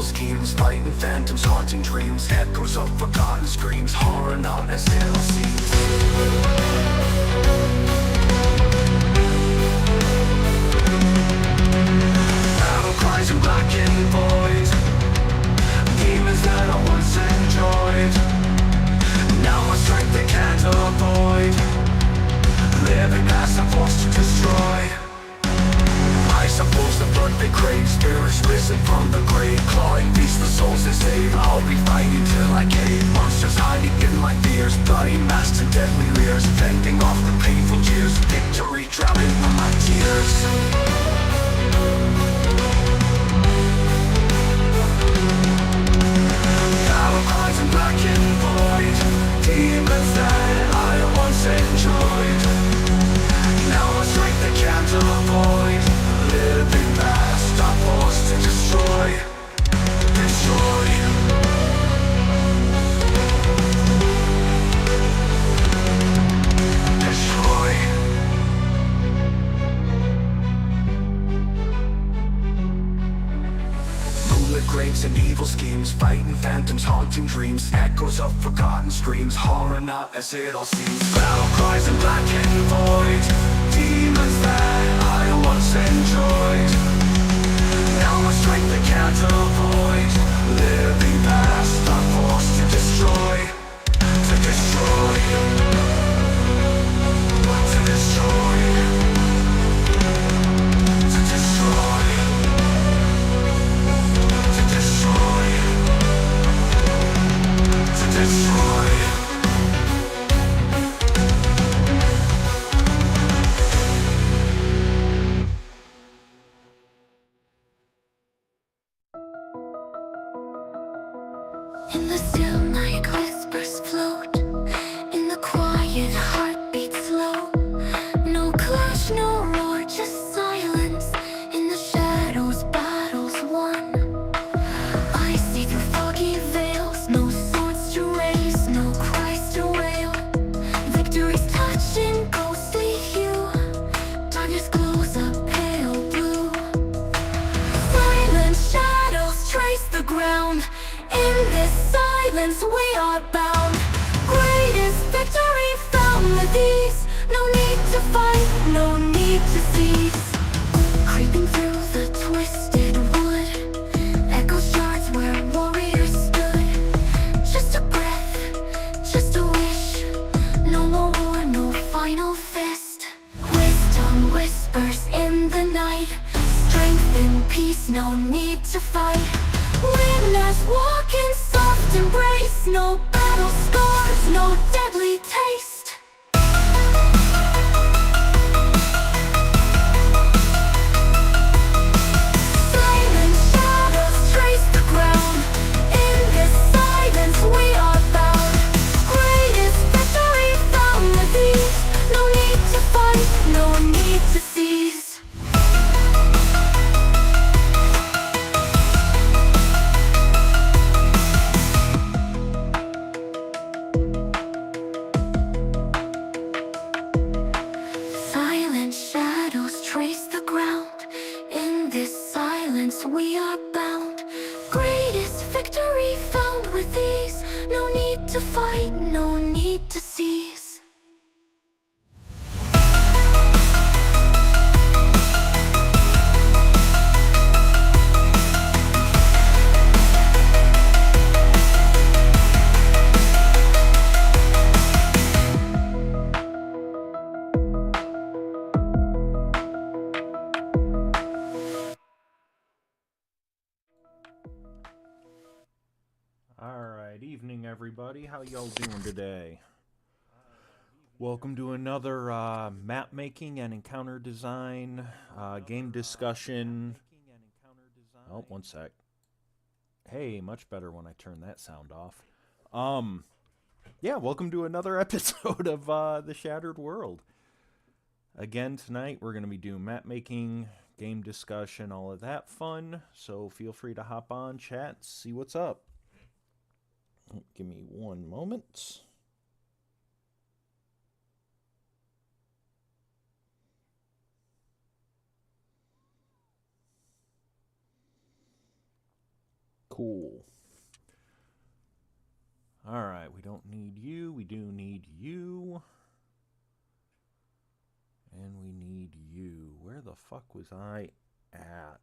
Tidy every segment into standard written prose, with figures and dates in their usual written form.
evil schemes, fighting phantoms, haunting dreams, echoes of forgotten screams, horror not as it all seems. Battle cries in black and void, demons that I once enjoyed, now my strength they can't avoid, living past I'm forced to destroy. I suppose the blood they crave, spirits risen from the grave, clawing beasts the souls they save. I'll be fighting till I cave, monsters hiding in my fears, bloody masks and deadly leers, fending off the painful jeers, victory drowning in my tears. Battle cries in black and void, demons that I once enjoyed, now my strength they can't avoid, living past I'm forced to destroy. Destroy. Destroy. Moonlit graves and evil schemes, fighting phantoms, haunting dreams, echoes of forgotten screams, horror not as it all seems. Battle cries in black and void, demons that I once enjoyed, now my strength they can't avoid, living past I'm forced to destroy. To destroy. To destroy. To destroy. To destroy. To destroy. In the still night, whispers float. In the quiet, heartbeat slow. No clash, no roar, just silence. In the shadows, battles won. I see through foggy veils, no swords to raise, no cries to wail. Victory's touching ghostly hue. Darkness glows a pale blue. Silent shadows trace the ground. In this silence we are bound. Greatest victory found with ease. No need to fight, no need to cease. Creeping through the twisted wood, echoes shards where warriors stood. Just a breath, just a wish. No more war, no final fist. Wisdom whispers in the night. Strength in peace, no need to fight. Witness walk in soft embrace. No battle scars, no deadly taste. Silent shadows trace the ground. In this silence we are bound. Greatest victory found with ease. No need to fight, no need to cease. Silent shadows trace the ground. In this silence we are bound. Greatest victory found with ease. No need to fight, no need to cease. Alright, evening everybody. How y'all doing today? Welcome to another map making and encounter design game discussion. Oh, one sec. Hey, much better when I turn that sound off. Yeah, welcome to another episode of The Shattered World. Again, tonight we're going to be doing map making, game discussion, all of that fun. So feel free to hop on, chat, see what's up. Give me one moment. Cool. Alright, we don't need you. We do need you. And we need you. Where the fuck was I at?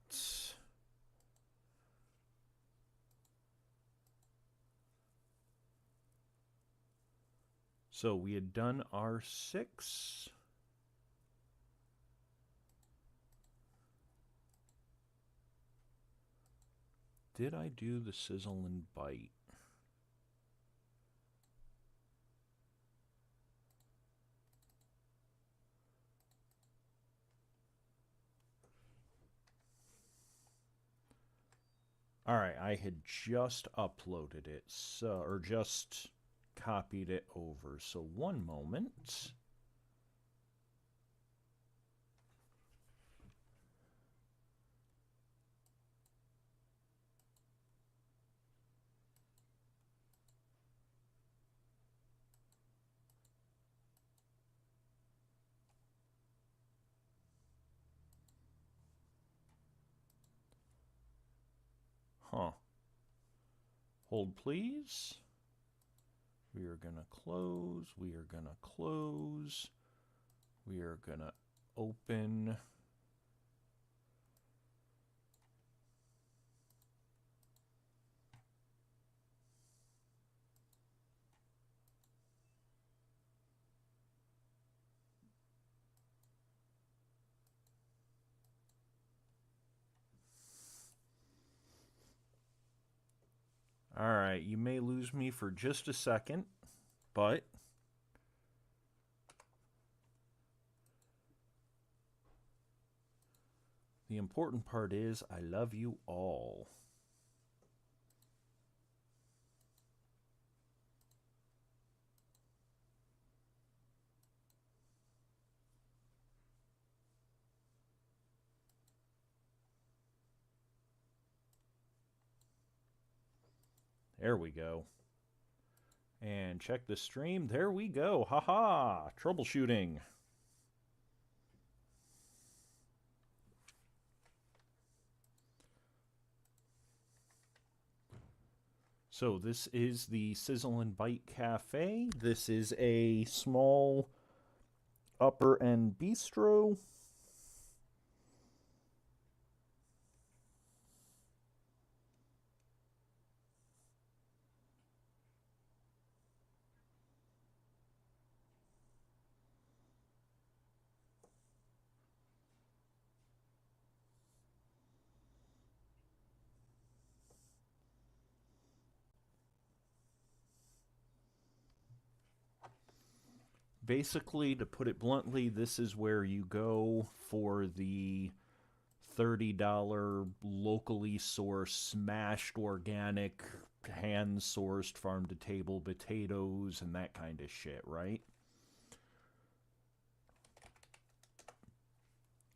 So we had done R6. Did I do the sizzle and bite? Alright, I had just uploaded it, so, or just copied it over. So one moment. Huh. Hold, please. We are going to close. We are going to close. We are going to open. Alright, you may lose me for just a second, but the important part is I love you all. There we go. And check the stream. There we go. Haha. Troubleshooting. So this is the Sizzle and Bite Cafe. This is a small upper end bistro. Basically, to put it bluntly, this is where you go for the $30 locally sourced, smashed organic, hand-sourced farm-to-table potatoes and that kind of shit, right?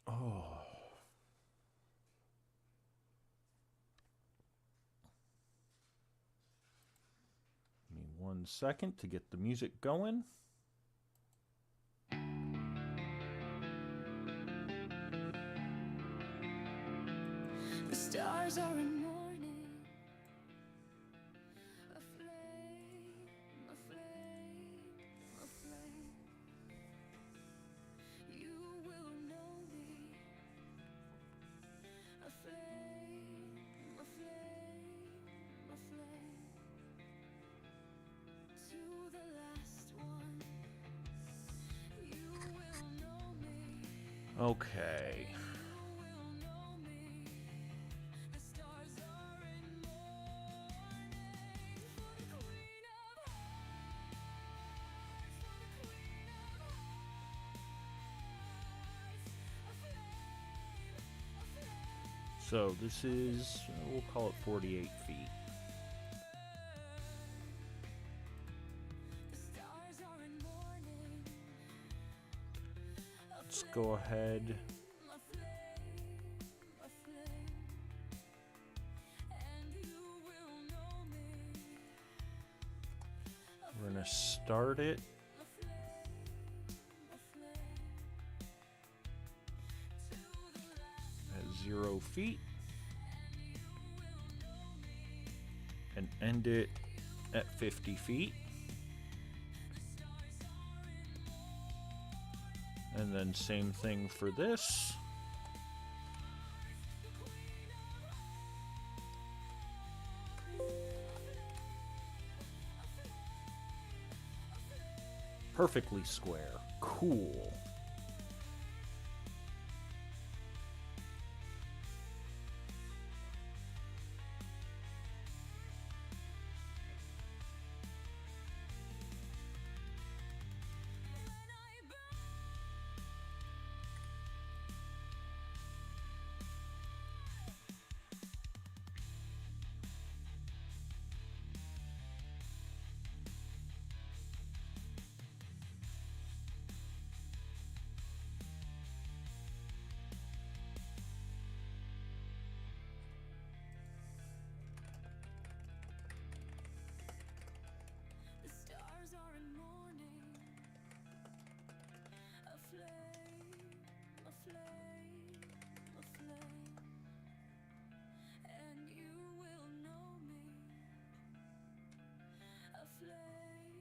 Oh. Give me 1 second to get the music going. The stars are in mourning. A flame, a flame, a flame. You will know me. A flame, a flame, a flame. To the last one. You will know me. Okay. So this is, we'll call it 48 feet. Let's go ahead. We're gonna start it at 0 feet. and end it at 50 feet. And then same thing for this. Perfectly square. Cool. The stars are in mourning. A flame, a flame, a flame. And you will know me. A flame,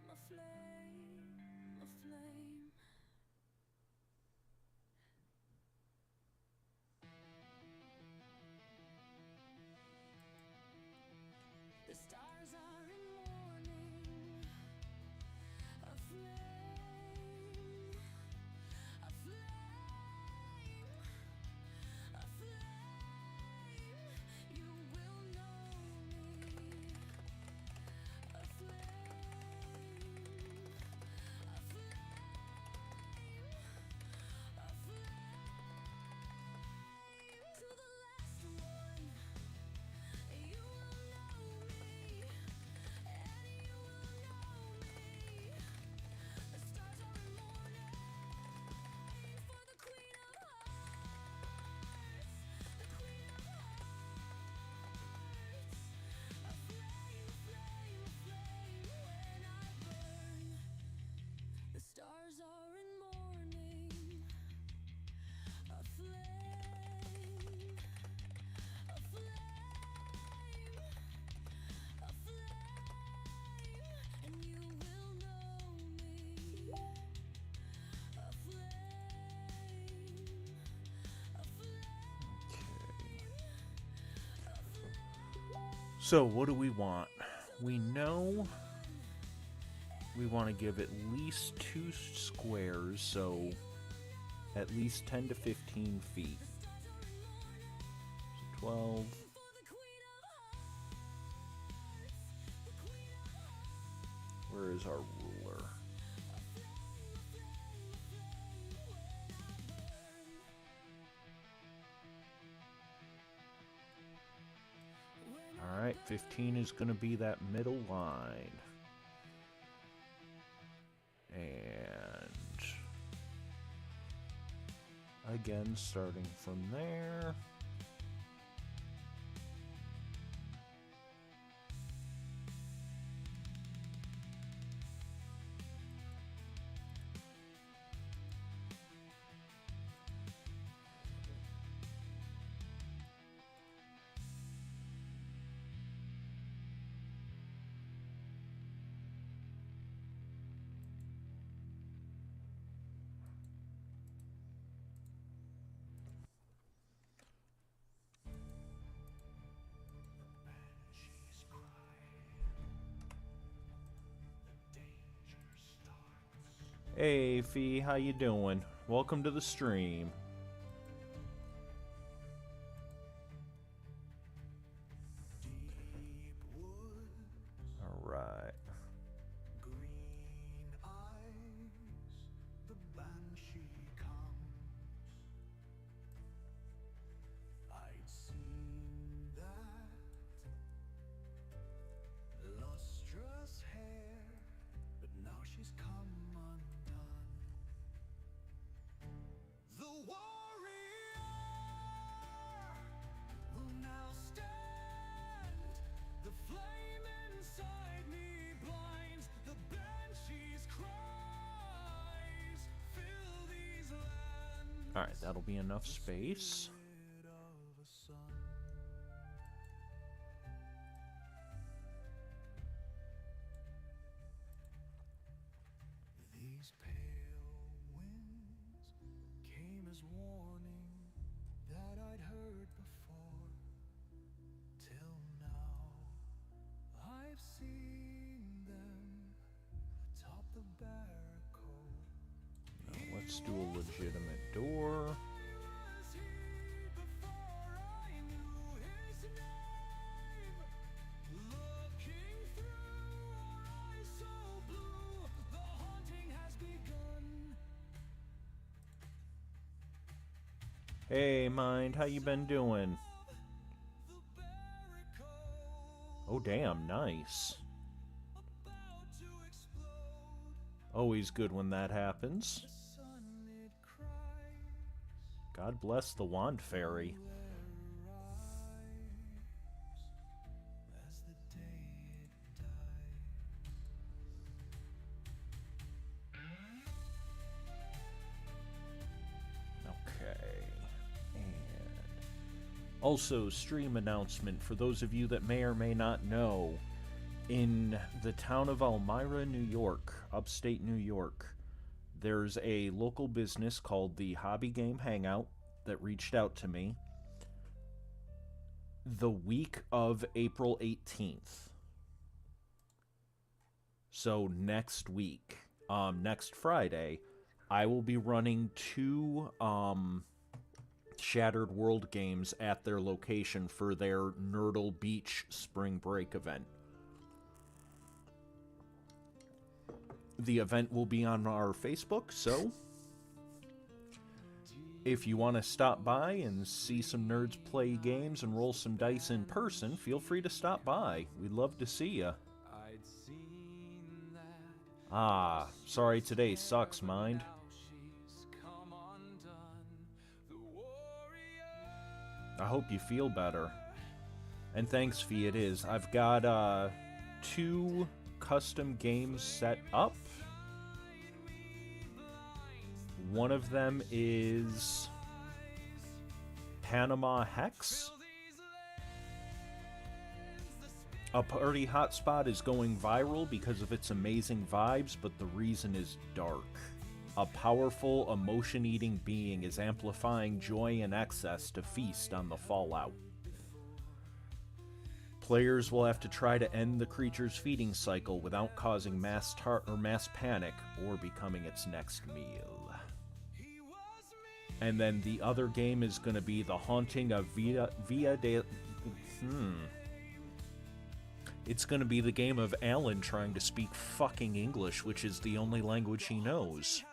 a flame, a flame. The stars are in mourning. A flame, a flame, a flame. You will know me. A flame, a flame, a flame. To the last one. You will know me, and you will know me. The stars are in mourning for the Queen of Hearts, the Queen of Hearts. A flame, flame, flame when I burn. The stars are in mourning. A flame, a flame. A flame, and you will know me. A flame, a flame, a flame. So what do we want? We know we want to give at least 2 squares, so at least 10 to 15 feet. So 12. Where is our ruler? Alright, 15 is going to be that middle line. And again, starting from there. Hey Fee, how you doing? Welcome to the stream. Alright. Green eyes, the banshee comes. I'd seen that lustrous hair, but now she's come undone. The warrior will now stand. The flame inside me blinds. The banshee's cries fill these lands. Alright, that'll be enough space. Of a sun. was warning that I'd heard before. Till now, I've seen them atop the barricade. Now let's do a legitimate door. Was he before I knew his name? Looking through our eyes so blue, the haunting has begun. Hey, Mind, how you been doing? The barricade Oh, damn, nice. about to explode. Always good when that happens. The sun it cries. God bless the Wand Fairy. As the day it dies. Okay. And also, stream announcement for those of you that may or may not know. In the town of Elmira, New York, upstate New York, there's a local business called the Hobby Game Hangout that reached out to me the week of April 18th. So next week, next Friday, I will be running 2 Shattered World games at their location for their Nurdle Beach spring break event. The event will be on our Facebook, so if you want to stop by and see some nerds play games and roll some dice in person, feel free to stop by. We'd love to see you. I'd seen that. Ah, sorry today sucks, Mind. Now she's come undone. The warrior. I hope you feel better. And thanks, Fee, it is. I've got 2 custom games set up. One of them is Panama Hex. A party hotspot is going viral because of its amazing vibes, but the reason is dark. A powerful, emotion-eating being is amplifying joy in excess to feast on the fallout. Players will have to try to end the creature's feeding cycle without causing mass panic or becoming its next meal. And then the other game is going to be The Haunting of Via de... It's going to be the game of Alan trying to speak fucking English, which is the only language he knows.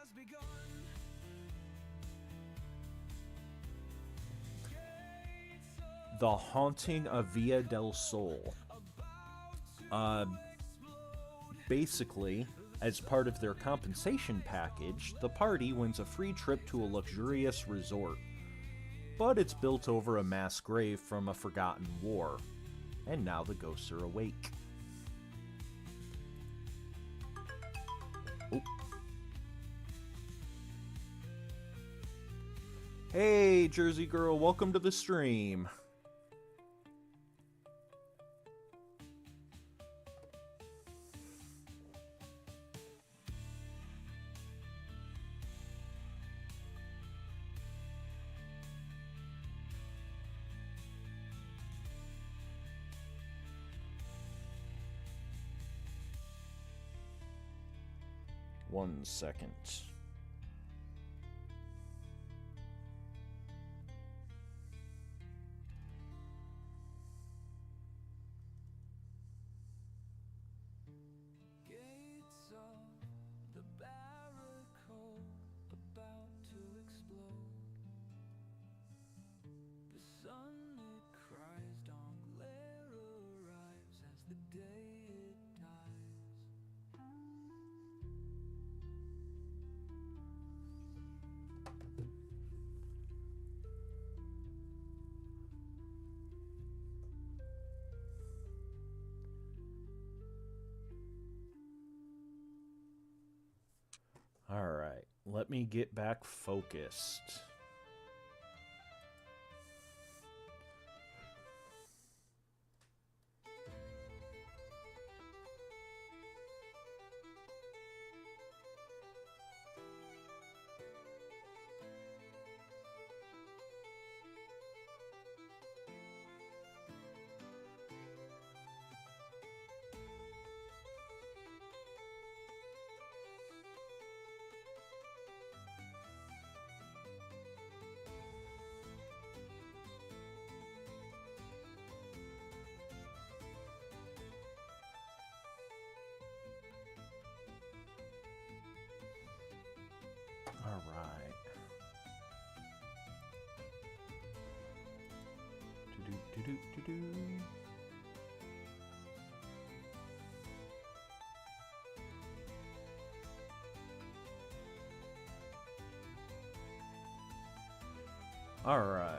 The Haunting of Via del Sol. Basically, as part of their compensation package, the party wins a free trip to a luxurious resort. But it's built over a mass grave from a forgotten war. And now the ghosts are awake. Oh. Hey, Jersey Girl, welcome to the stream. One second. Gates of the barricade about to explode. The sun it cries, dawn glare arrives as the day it dies. Alright, let me get back focused. Alright.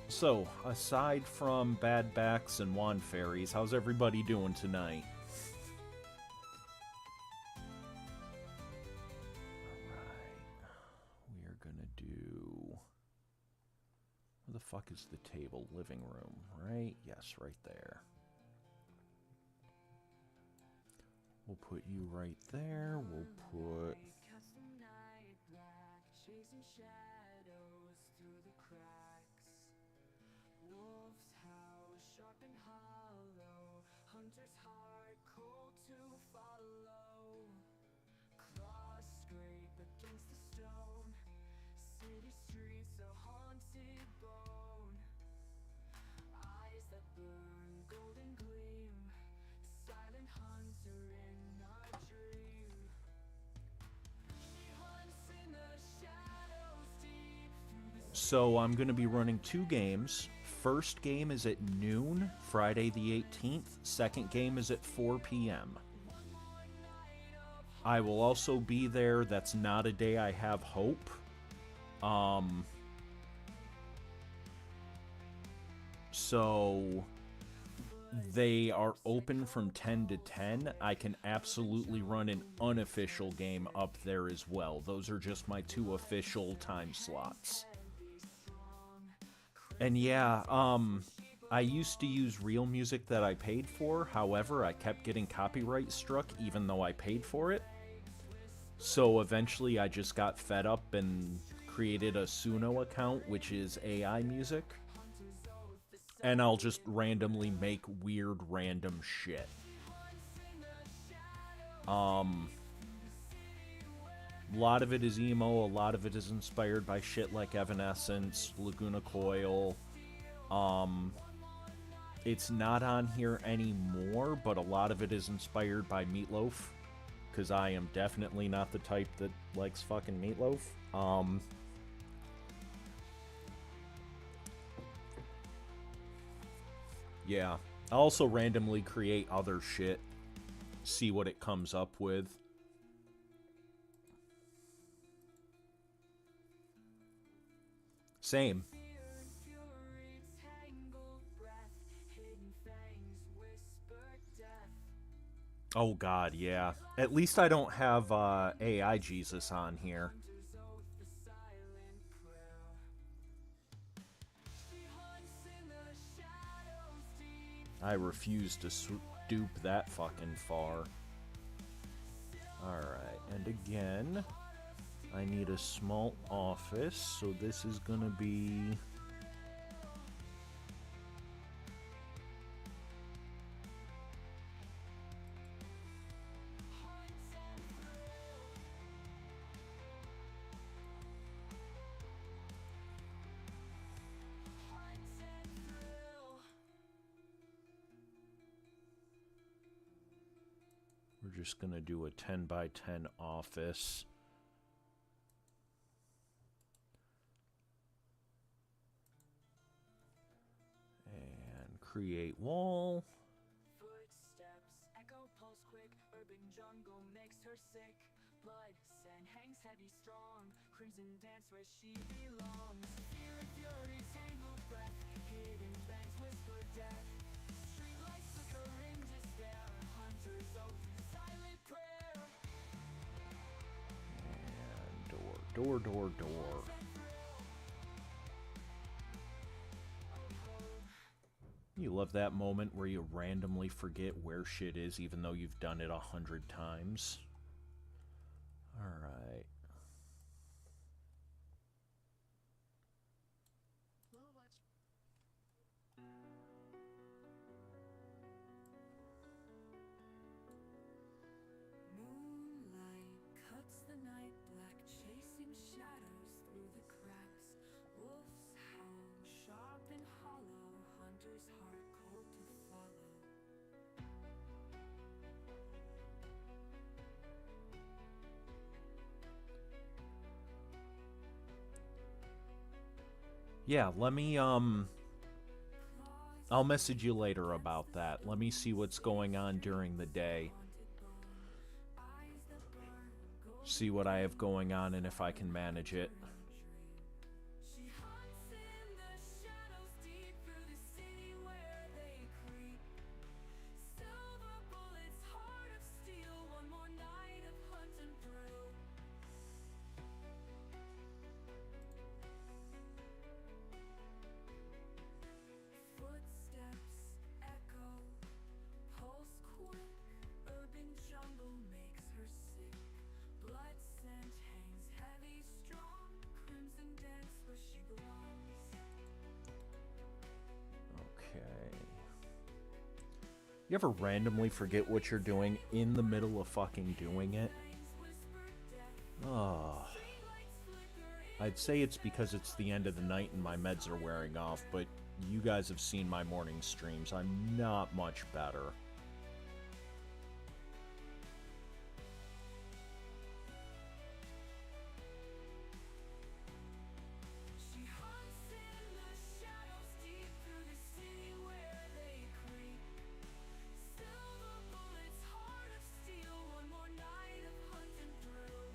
So, aside from bad backs and wand fairies, how's everybody doing tonight? Alright. We are gonna do... Where the fuck is the table? Living room, right? Yes, right there. We'll put you right there. We'll put... So I'm going to be running 2 games. First game is at noon, Friday the 18th. Second game is at 4 p.m. I will also be there. That's not a day I have hope. So they are open from 10 to 10. I can absolutely run an unofficial game up there as well. Those are just my 2 official time slots. And yeah, I used to use real music that I paid for. However, I kept getting copyright struck even though I paid for it. So eventually I just got fed up and created a Suno account, which is AI music. And I'll just randomly make weird random shit. A lot of it is emo, a lot of it is inspired by shit like Evanescence, Laguna Coil. It's not on here anymore, but a lot of it is inspired by Meatloaf, because I am definitely not the type that likes fucking Meatloaf. Yeah, I'll also randomly create other shit, see what it comes up with. Same. Oh god, yeah. At least I don't have AI Jesus on here. I refuse to stoop that fucking far. Alright, and again, I need a small office, so this is gonna be... We're just gonna do a 10 by 10 office. And create wall. Footsteps echo, pulse quick, urban jungle makes her sick. Blood scent hangs heavy, strong. Crimson dance where she belongs. Fear and fury, tangled breath. Hidden banks whisper death. Street lights flicker in despair. Hunters oath, silent prayer. And door. You love that moment where you randomly forget where shit is even though you've done it 100 times. Alright. Moonlight cuts the night black, chasing shadows through the cracks. Wolf's howl, sharp and hollow, hunter's heart cold to follow. Yeah, let me I'll message you later about that. Let me see what's going on during the day. See what I have going on and if I can manage it. She hunts in the shadows deep through the city where they creep. Silver bullets, heart of steel, one more night of hunting through. Footsteps echo, pulse quick, urban jungle makes her sick. Blood scent hangs heavy, strong, crimson dance where she belongs. Okay. You ever randomly forget what you're doing in the middle of fucking doing it? Oh. I'd say it's because it's the end of the night and my meds are wearing off, but you guys have seen my morning streams. I'm not much better. She hunts in the shadows deep through the city where they creep. Silver bullets, heart of steel, one more night of hunting through.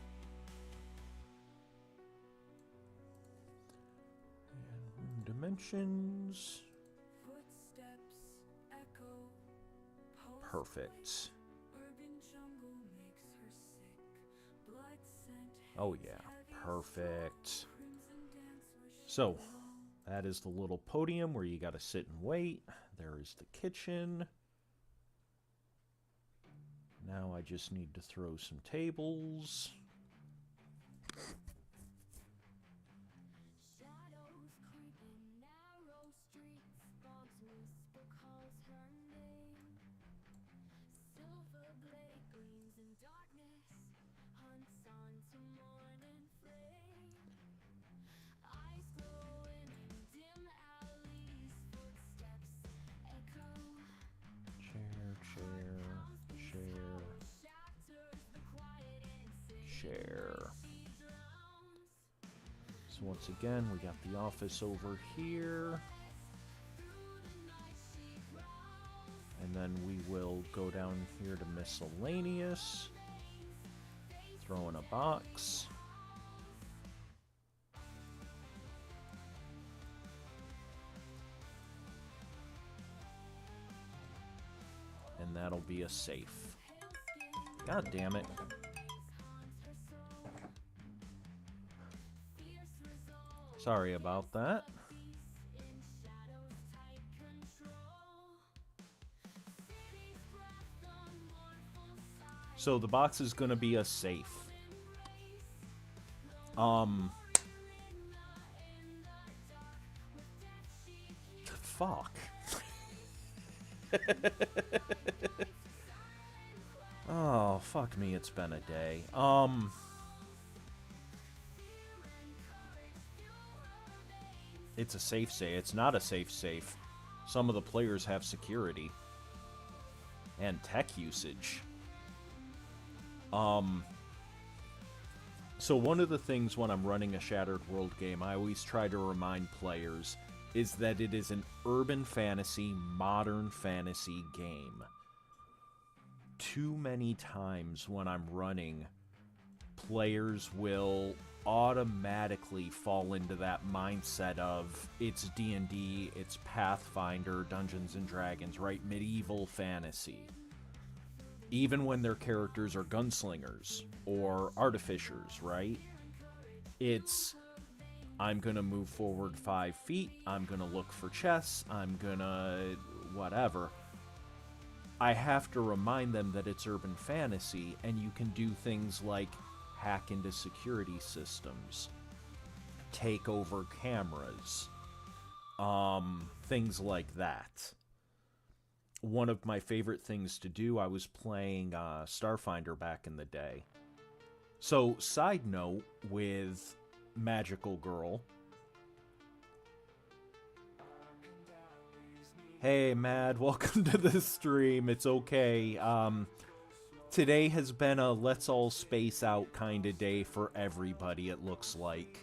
And room dimensions. Footsteps echo, pulse Perfect. urban jungle makes her sick. Blood scent Oh yeah, perfect. crimson dance where she So, that is the little podium where you gotta sit and wait. There is the kitchen. Now I just need to throw some tables. shadows creeping, narrow streets, fog's whisper calls her name. Silver blade gleams in darkness, hunts on to morning flame. Eyes glowing in dim alleys, footsteps echo. Chair, chair, chair, Shatters the quiet insane. chair. She drowns. So once again, we got the office over here. And then we will go down here to miscellaneous. Throw in a box. And that'll be a safe. God damn it. Sorry about that. So the box is gonna be a safe. Fuck. Oh, fuck me, it's been a day. It's a safe say. It's not a safe safe. Some of the players have security. And tech usage. So one of the things when I'm running a Shattered World game, I always try to remind players is that it is an urban fantasy, modern fantasy game. Too many times when I'm running, players will automatically fall into that mindset of it's D&D, it's Pathfinder, Dungeons and Dragons, right? Medieval fantasy. Even when their characters are gunslingers or artificers, right? It's, I'm gonna move forward 5 feet, I'm gonna look for chests, I'm gonna whatever. I have to remind them that it's urban fantasy, and you can do things like hack into security systems, take over cameras, things like that. One of my favorite things to do, I was playing Starfinder back in the day. So, side note with Magical Girl. Hey, Mad, welcome to the stream. It's okay. Today has been a let's all space out kind of day for everybody, it looks like.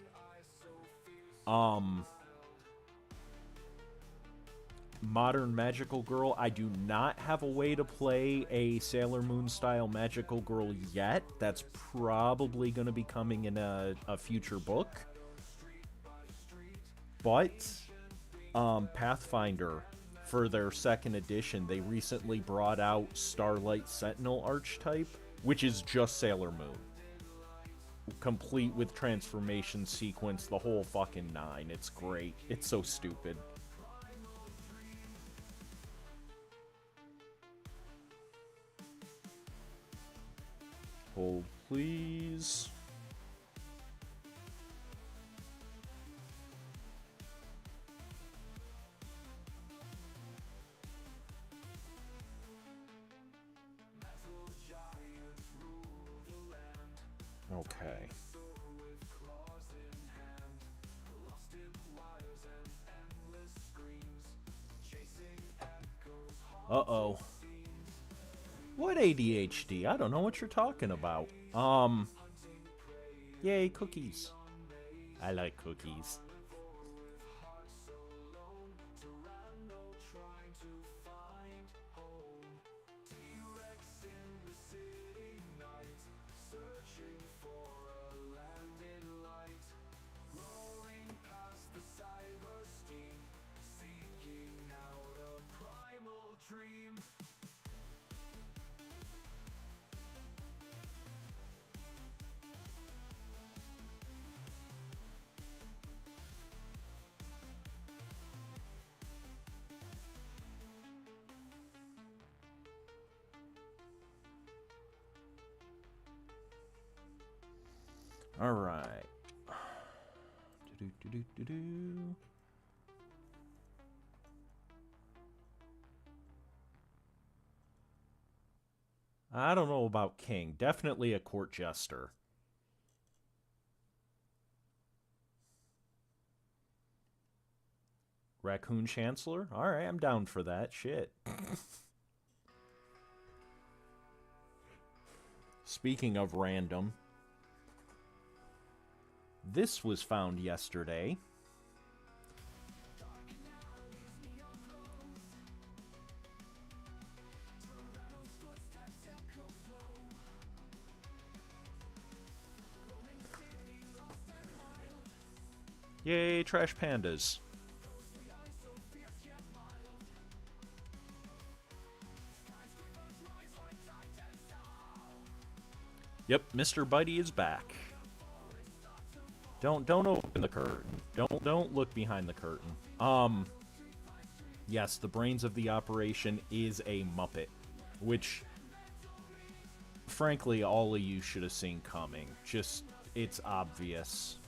modern magical girl. I do not have a way to play a Sailor Moon style magical girl yet. That's probably going to be coming in a future book. But Pathfinder, for their second edition, they recently brought out Starlight Sentinel archetype, which is just Sailor Moon. Complete with transformation sequence, the whole fucking nine. It's great. It's so stupid. Hold, please. Okay. Uh-oh. What ADHD? I don't know what you're talking about. Yay, cookies. I like cookies. All right. I don't know about King. Definitely a court jester. Raccoon Chancellor? All right, I'm down for that. Shit. Speaking of random, this was found yesterday. Yay, trash pandas. Yep, Mr. Bitey is back. Don't open the curtain. Don't look behind the curtain. Yes, the brains of the operation is a Muppet, which frankly all of you should have seen coming. Just, it's obvious.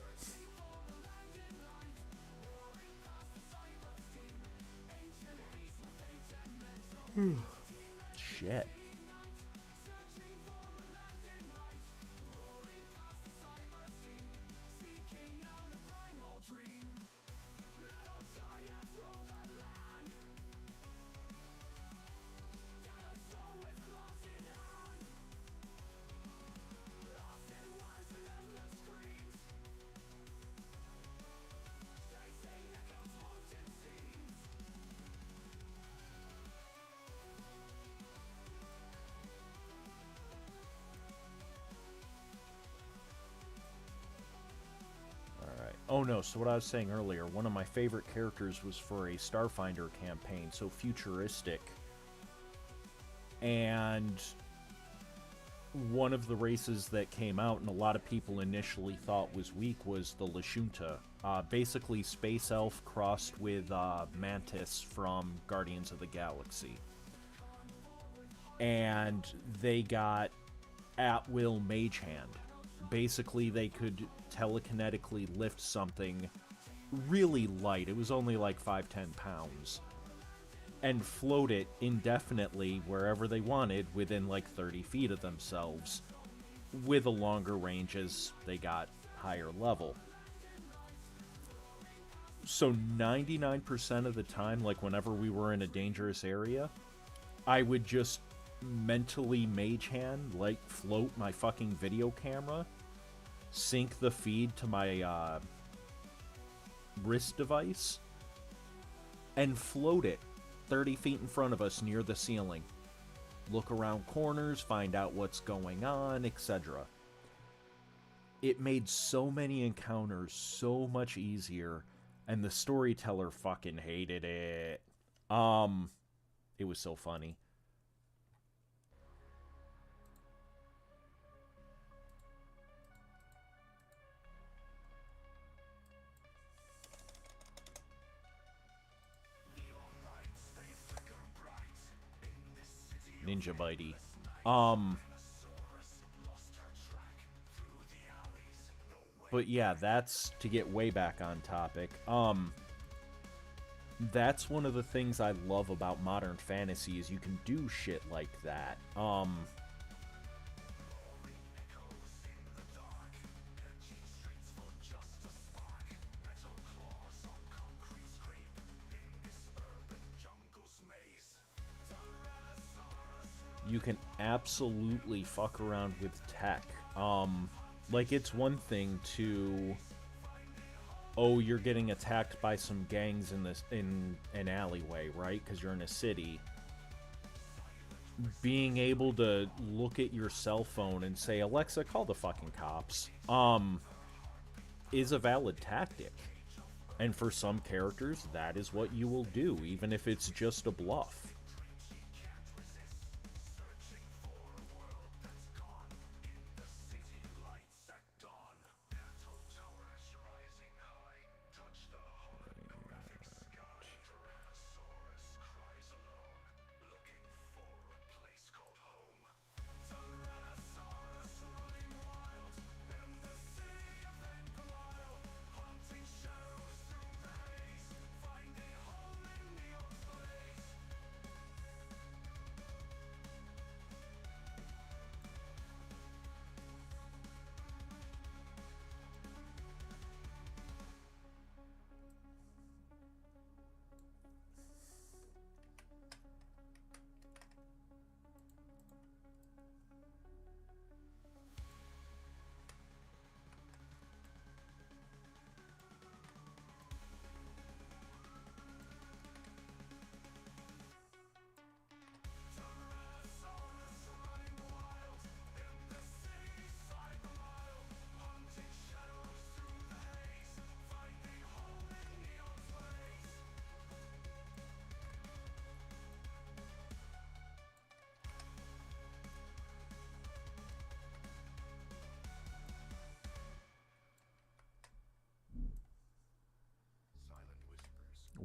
Shit. Oh no, so what I was saying earlier, one of my favorite characters was for a Starfinder campaign, so futuristic. And one of the races that came out and a lot of people initially thought was weak was the Lashunta. Basically Space Elf crossed with Mantis from Guardians of the Galaxy. And they got at-will Mage Hand. Basically, they could telekinetically lift something really light. It was only like 5-10 pounds. And float it indefinitely wherever they wanted within like 30 feet of themselves, with a longer range as they got higher level. So 99% of the time, like whenever we were in a dangerous area, I would just mentally mage hand, like float my fucking video camera, sync the feed to my wrist device, and float it 30 feet in front of us near the ceiling. Look around corners, find out what's going on, etc. It made so many encounters so much easier, and the storyteller fucking hated it. It was so funny. Ninja Bitey. But yeah, that's to get way back on topic. That's one of the things I love about modern fantasy is you can do shit like that. You can absolutely fuck around with tech. Like, it's one thing to, oh, you're getting attacked by some gangs in an alleyway, right? Because you're in a city. Being able to look at your cell phone and say, Alexa, call the fucking cops, is a valid tactic. And for some characters, that is what you will do, even if it's just a bluff.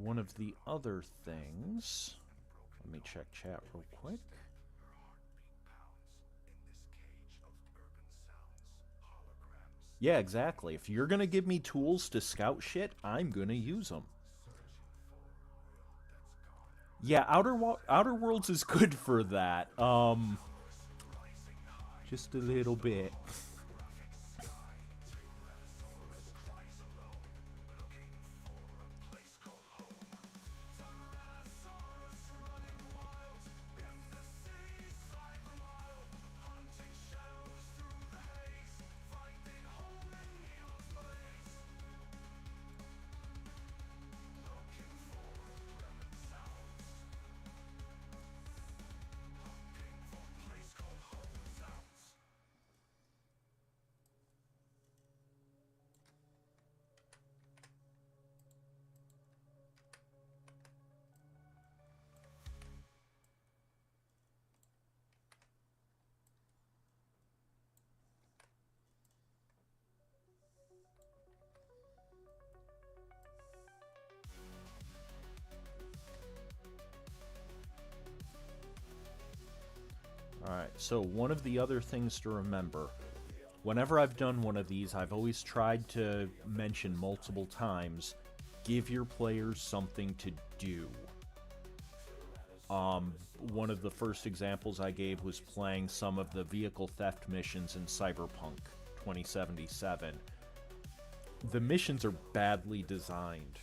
One of the other things, let me check chat real quick. Yeah, exactly. If you're gonna give me tools to scout shit, I'm gonna use them. Yeah, Outer Worlds is good for that. Just a little bit. Alright, so one of the other things to remember, whenever I've done one of these, I've always tried to mention multiple times, give your players something to do. One of the first examples I gave was playing some of the vehicle theft missions in Cyberpunk 2077. The missions are badly designed,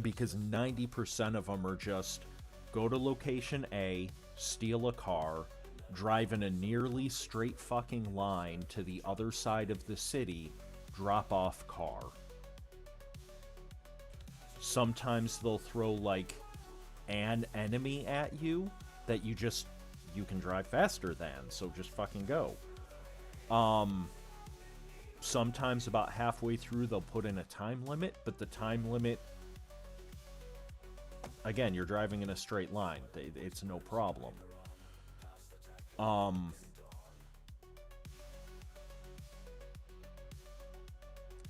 because 90% of them are just go to location A, steal a car, drive in a nearly straight fucking line to the other side of the city, drop off car. Sometimes they'll throw, like, an enemy at you that you can drive faster than, so just fucking go. Sometimes about halfway through they'll put in a time limit, but the time limit, again, you're driving in a straight line. It's no problem.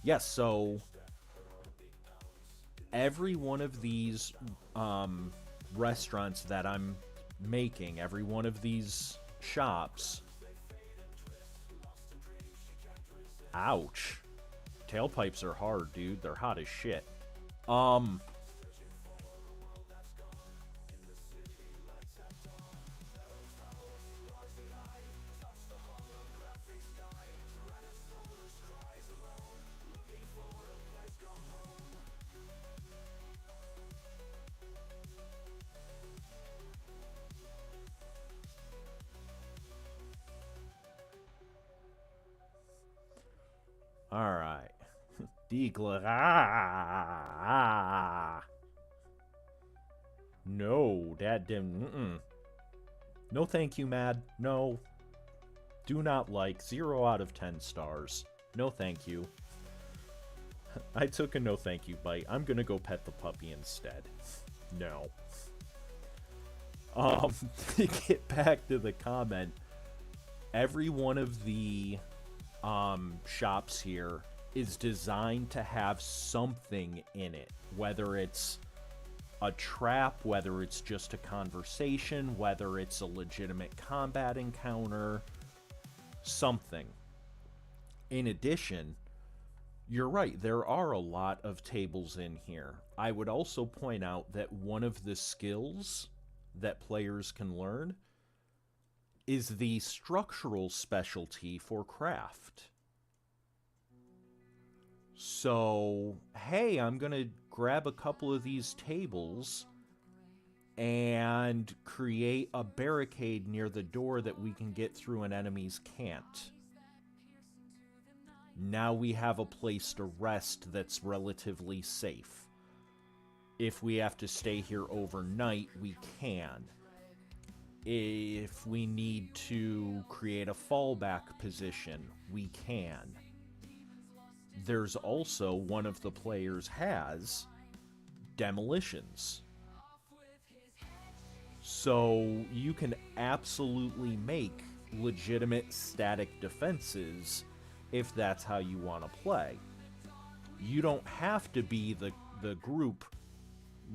Yes, so every one of these restaurants that I'm making, every one of these shops... Ouch. Tailpipes are hard, dude. They're hot as shit. Alright. No, that didn't. No thank you, Mad. No. Do not like. 0 out of 10 stars. No thank you. I took a no thank you bite. I'm gonna go pet the puppy instead. No. To get back to the comment, every one of the shops here is designed to have something in it, whether it's a trap, whether it's just a conversation, whether it's a legitimate combat encounter, something. In addition, you're right, there are a lot of tables in here. I would also point out that one of the skills that players can learn is the structural specialty for craft. So, hey, I'm gonna grab a couple of these tables and create a barricade near the door that we can get through and enemies can't. Now we have a place to rest that's relatively safe. If we have to stay here overnight, we can. If we need to create a fallback position, we can. There's also, one of the players has demolitions. So you can absolutely make legitimate static defenses if that's how you want to play. You don't have to be the group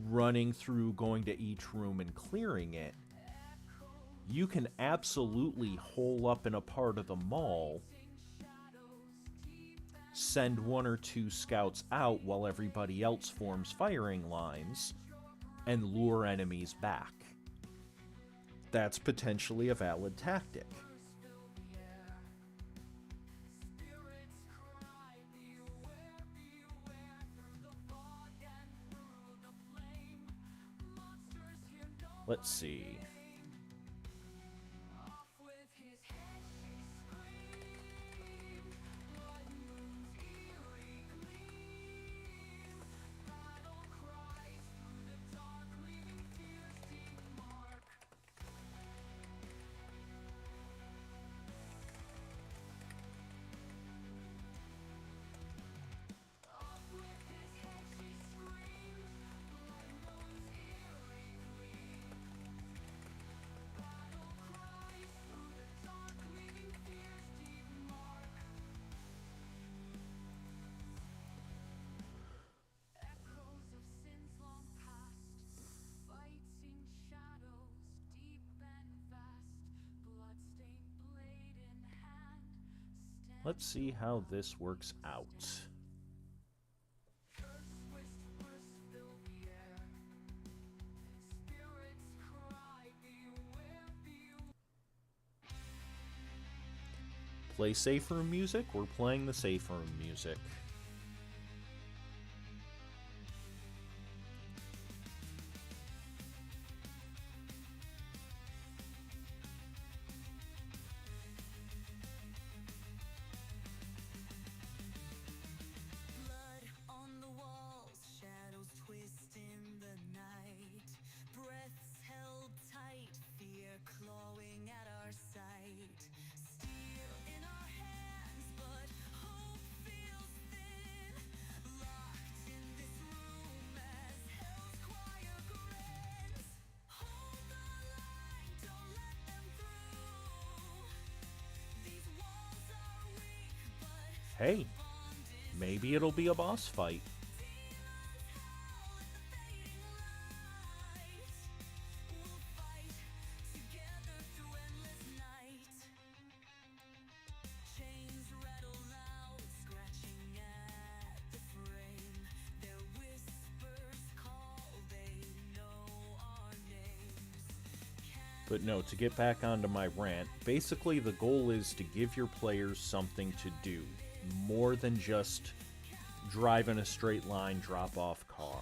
running through, going to each room and clearing it. You can absolutely hole up in a part of the mall, send 1 or 2 scouts out while everybody else forms firing lines, and lure enemies back. That's potentially a valid tactic. Let's see. Let's see how this works out. Play safe room music? We're playing the safe room music. hey, maybe it'll be a boss fight. But no, to get back onto my rant, basically the goal is to give your players something to do, more than just drive in a straight line, drop off car.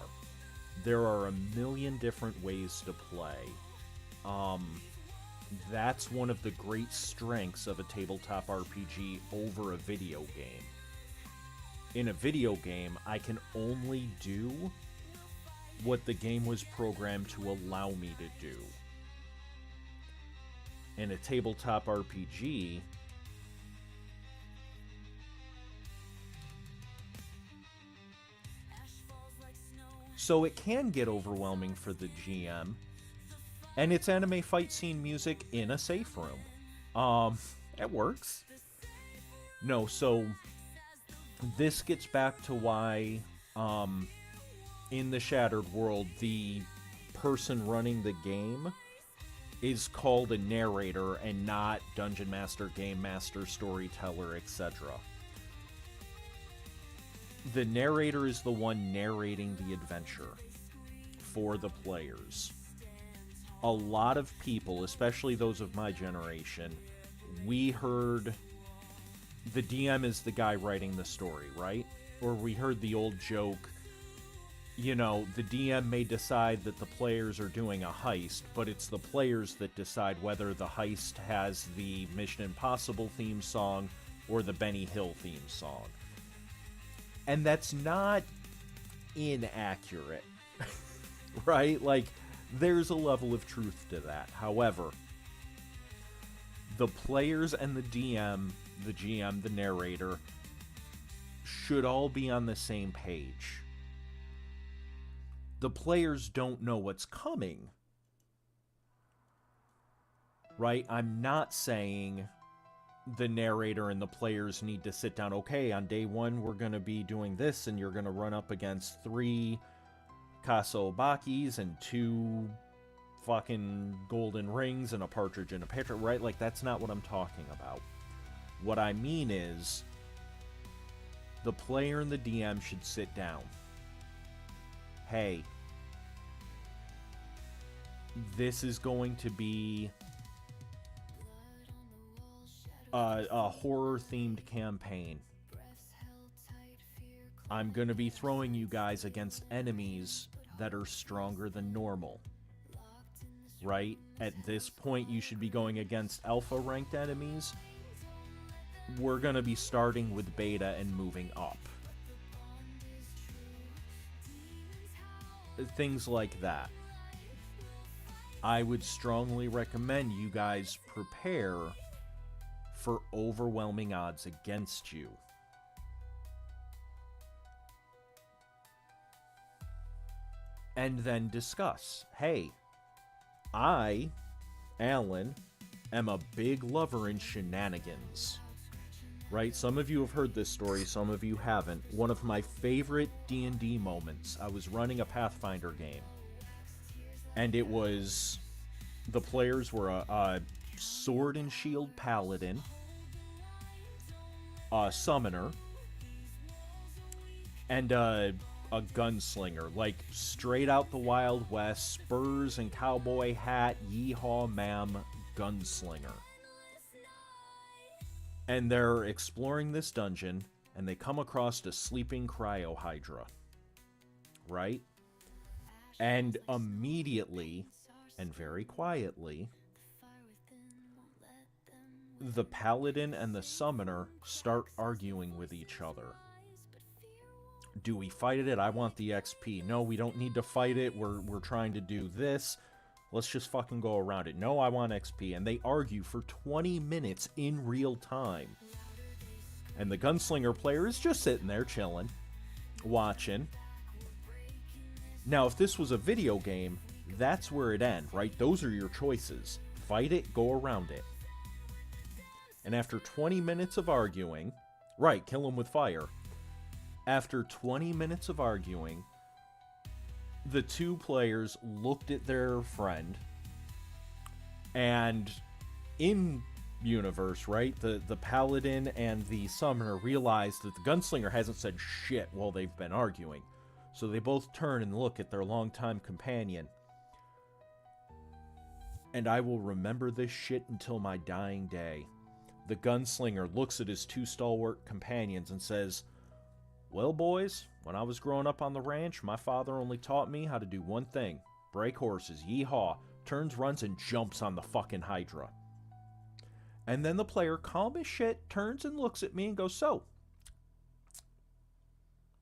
There are a million different ways to play. That's one of the great strengths of a tabletop RPG over a video game. In a video game, I can only do what the game was programmed to allow me to do. In a tabletop RPG, so it can get overwhelming for the GM, and it's anime fight scene music in a safe room. It works. No, so this gets back to why, in the Shattered World, the person running the game is called a narrator and not Dungeon Master, Game Master, Storyteller, etc. The narrator is the one narrating the adventure for the players. A lot of people, especially those of my generation, we heard the DM is the guy writing the story, right? Or we heard the old joke, you know, the DM may decide that the players are doing a heist, but it's the players that decide whether the heist has the Mission Impossible theme song or the Benny Hill theme song. And that's not inaccurate, right? Like, there's a level of truth to that. However, the players and the DM, the GM, the narrator, should all be on the same page. The players don't know what's coming, right? I'm not saying the narrator and the players need to sit down, okay, on day one we're going to be doing this, and you're going to run up against 3 Kasobakis and 2 fucking golden rings and a partridge in a pear tree, right? Like, that's not what I'm talking about. What I mean is, the player and the DM should sit down. Hey, this is going to be a horror-themed campaign. I'm going to be throwing you guys against enemies that are stronger than normal. Right? At this point, you should be going against alpha-ranked enemies. We're going to be starting with beta and moving up. Things like that. I would strongly recommend you guys prepare for overwhelming odds against you. And then discuss, hey, I, Alan, am a big lover in shenanigans. Right? Some of you have heard this story, some of you haven't. One of my favorite D&D moments, I was running a Pathfinder game. And it was, the players were a sword and shield paladin, a summoner, and a gunslinger. Like, straight out the Wild West, spurs and cowboy hat, yeehaw ma'am, gunslinger. And they're exploring this dungeon, and they come across a sleeping cryohydra. Right? And immediately, and very quietly, the paladin and the summoner start arguing with each other. Do we fight it? I want the XP. No, we don't need to fight it. We're trying to do this. Let's just fucking go around it. No, I want XP. And they argue for 20 minutes in real time. And the gunslinger player is just sitting there chilling, watching. Now, if this was a video game, that's where it ends, right? Those are your choices. Fight it, go around it. And after 20 minutes of arguing, Right, kill him with fire. After 20 minutes of arguing, the two players looked at their friend, and in universe, right, the paladin and the summoner realized that the gunslinger hasn't said shit while they've been arguing. So they both turn and look at their longtime companion. And I will remember this shit until my dying day. The gunslinger looks at his two stalwart companions and says, "Well, boys, when I was growing up on the ranch, my father only taught me how to do one thing. Break horses, yeehaw." Turns, runs, and jumps on the fucking Hydra. And then the player, calm as shit, turns and looks at me and goes, "So,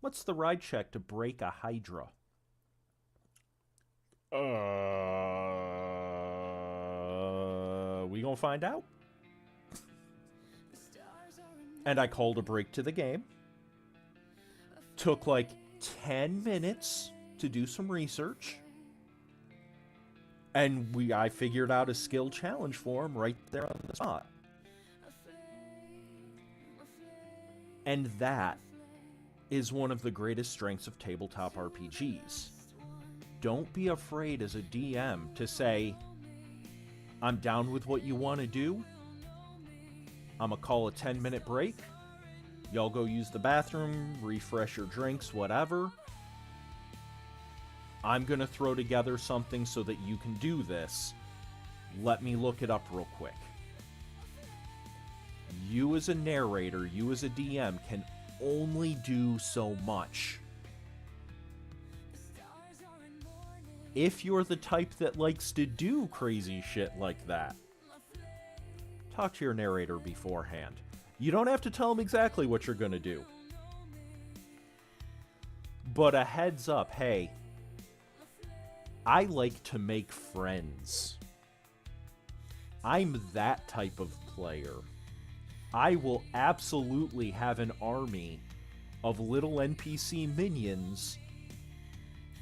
what's the ride check to break a Hydra?" We gonna find out? And I called a break to the game. Took like 10 minutes to do some research. And I figured out a skill challenge for him right there on the spot. And that is one of the greatest strengths of tabletop RPGs. Don't be afraid as a DM to say, "I'm down with what you want to do. I'm going to call a 10-minute break. Y'all go use the bathroom, refresh your drinks, whatever. I'm going to throw together something so that you can do this. Let me look it up real quick." You as a narrator, you as a DM, can only do so much. If you're the type that likes to do crazy shit like that, talk to your narrator beforehand. You don't have to tell them exactly what you're going to do. But a heads up, hey, I like to make friends. I'm that type of player. I will absolutely have an army of little NPC minions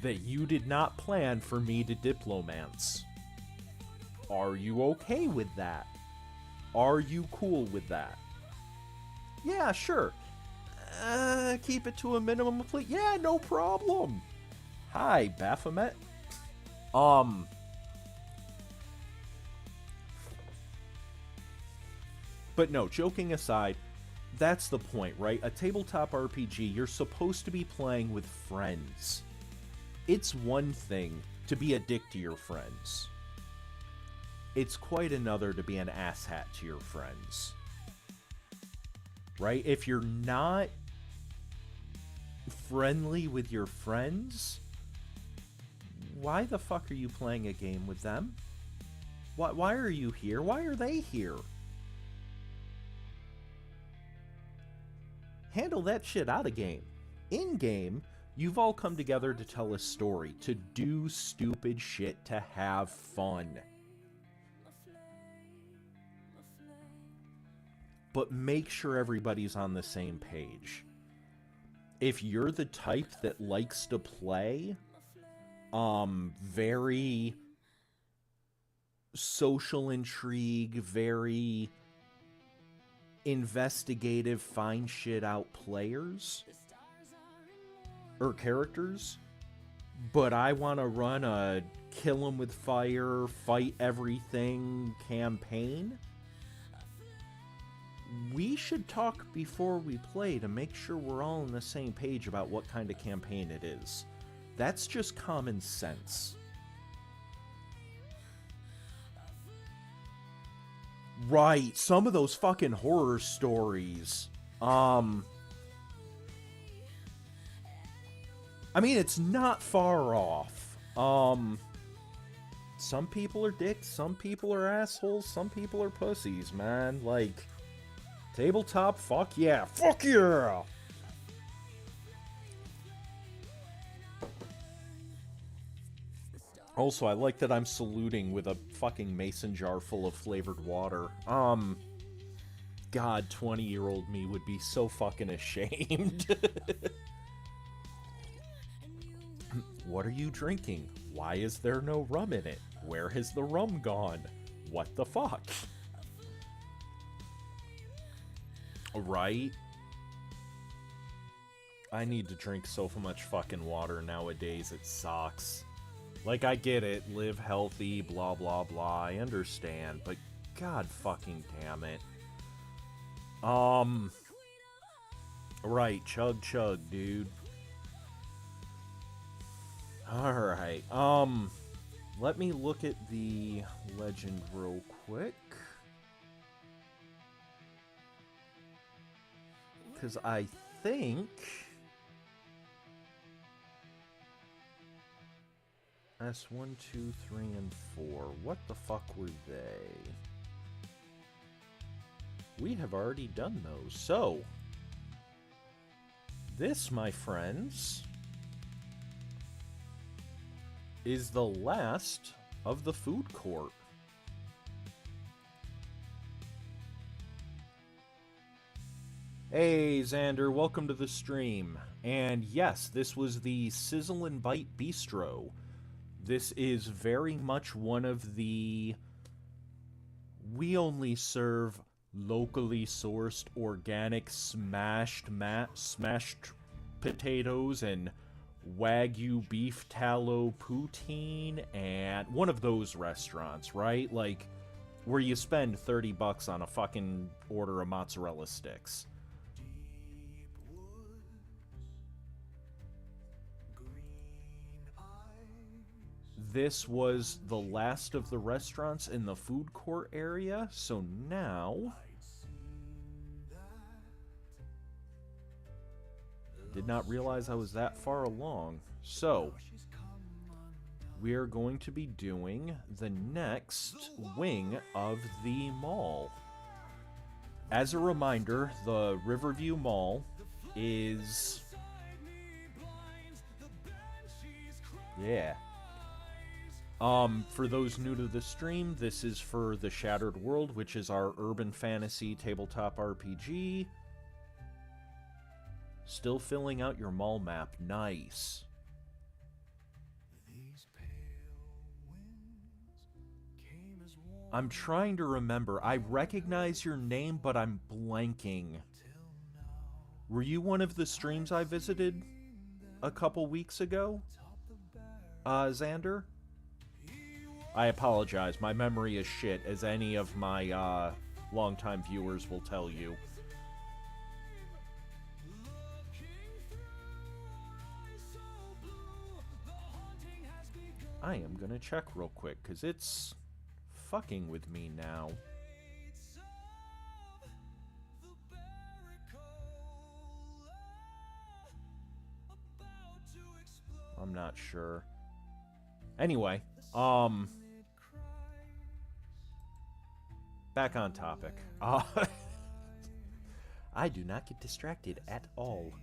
that you did not plan for me to diplomance. Are you okay with that? Are you cool with that? Yeah, sure. Keep it to a minimum, please. Yeah, no problem. Hi, Baphomet. But no, joking aside, that's the point, right? A tabletop RPG, you're supposed to be playing with friends. It's one thing to be a dick to your friends. It's quite another to be an asshat to your friends. Right? If you're not friendly with your friends, why the fuck are you playing a game with them? Why are you here? Why are they here? Handle that shit out of game. In game, you've all come together to tell a story, to do stupid shit, to have fun. But make sure everybody's on the same page. If you're the type that likes to play, very social intrigue, very investigative, find shit out players or characters, but I want to run a kill 'em with fire, fight everything campaign, we should talk before we play to make sure we're all on the same page about what kind of campaign it is. That's just common sense. Right, some of those fucking horror stories. I mean, it's not far off. Some people are dicks, some people are assholes, some people are pussies, man. Like, tabletop, fuck yeah. Fuck yeah! Also, I like that I'm saluting with a fucking mason jar full of flavored water. God, 20-year-old me would be so fucking ashamed. What are you drinking? Why is there no rum in it? Where has the rum gone? What the fuck? Right? I need to drink so much fucking water nowadays, it sucks. Like, I get it, live healthy, blah blah blah, I understand, but god fucking damn it. Right, chug chug, dude. Alright, let me look at the legend real quick. Because I think S1, 2, 3, and 4. What the fuck were they? We have already done those. So, this, my friends, is the last of the food court. Hey, Xander, welcome to the stream. And yes, this was the Sizzle and Bite Bistro. This is very much one of the... We only serve locally sourced, organic, smashed potatoes and Wagyu beef tallow poutine, and one of those restaurants, right? Like, where you spend 30 bucks on a fucking order of mozzarella sticks. This was the last of the restaurants in the food court area, so now... Did not realize I was that far along. So, we're going to be doing the next wing of the mall. As a reminder, the Riverview Mall is... Yeah. For those new to the stream, this is for the Shattered World, which is our urban fantasy tabletop RPG. Still filling out your mall map. Nice. I'm trying to remember. I recognize your name, but I'm blanking. Were you one of the streams I visited a couple weeks ago? Xander? I apologize. My memory is shit, as any of my longtime viewers will tell you. I am gonna check real quick, because it's fucking with me now. I'm not sure. Anyway, back on topic. I do not get distracted at all.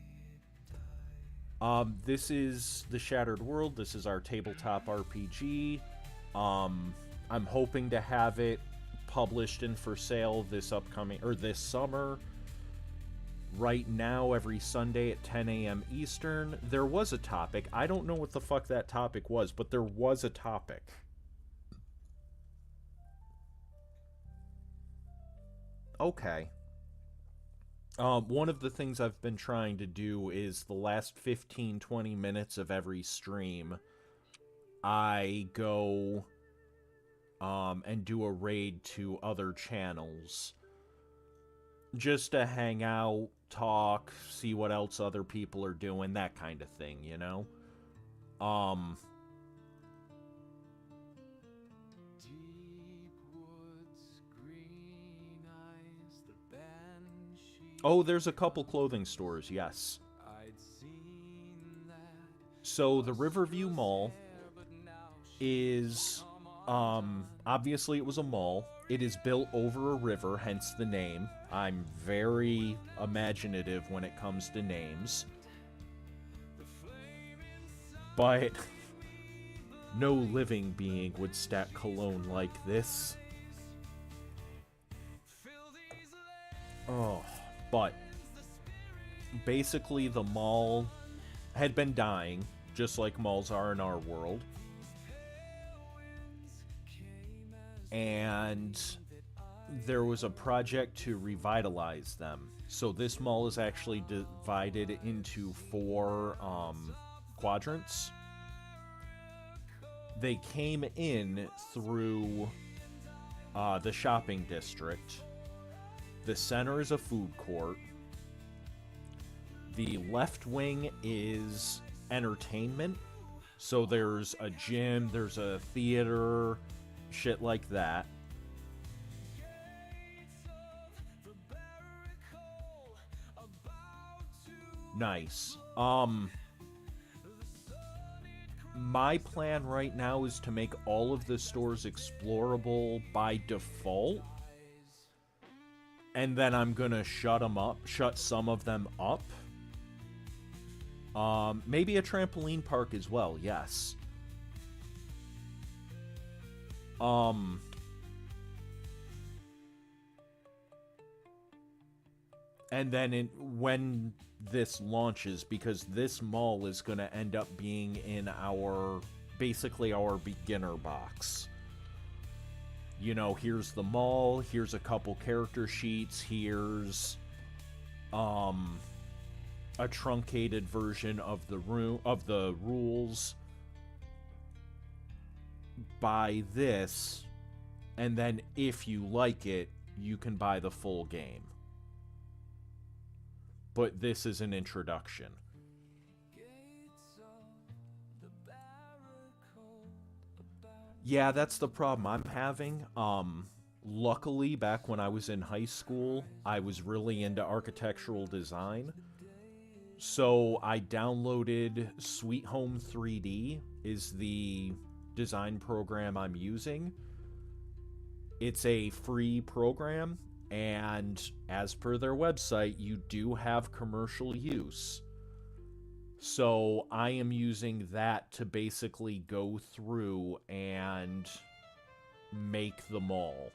This is the Shattered World. This is our tabletop RPG. I'm hoping to have it published and for sale this upcoming, or this summer. Right now, every Sunday at 10 a.m. Eastern. There was a topic. I don't know what the fuck that topic was, but there was a topic. Okay. One of the things I've been trying to do is the last 15-20 minutes of every stream, I go and do a raid to other channels. Just to hang out, talk, see what else other people are doing, that kind of thing, you know? Oh, there's a couple clothing stores, yes. So, the Riverview Mall is, obviously it was a mall. It is built over a river, hence the name. I'm very imaginative when it comes to names. But no living being would stack cologne like this. Oh, but basically the mall had been dying, just like malls are in our world. And there was a project to revitalize them. So this mall is actually divided into 4 quadrants. They came in through the shopping district. The center is a food court. The left wing is entertainment. So there's a gym, there's a theater, shit like that. Nice. My plan right now is to make all of the stores explorable by default. And then I'm gonna shut some of them up. Maybe a trampoline park as well, yes. And then when this launches, because this mall is going to end up being in basically our beginner box. You know, here's the mall, here's a couple character sheets, here's a truncated version of the rules. Buy this, and then if you like it, you can buy the full game. But this is an introduction. Yeah, that's the problem I'm having. Luckily, back when I was in high school, I was really into architectural design. So I downloaded Sweet Home 3D, is the design program I'm using. It's a free program, and as per their website, you do have commercial use. So I am using that to basically go through and make the mall.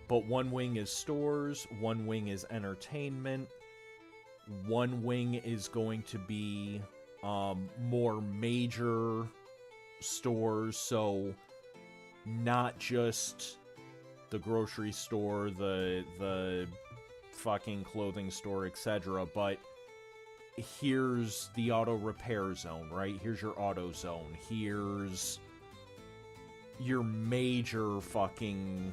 But one wing is stores, one wing is entertainment, one wing is going to be more major stores, so not just the grocery store, the fucking clothing store, etc., but here's the auto repair zone, right? Here's your auto zone. Here's your major fucking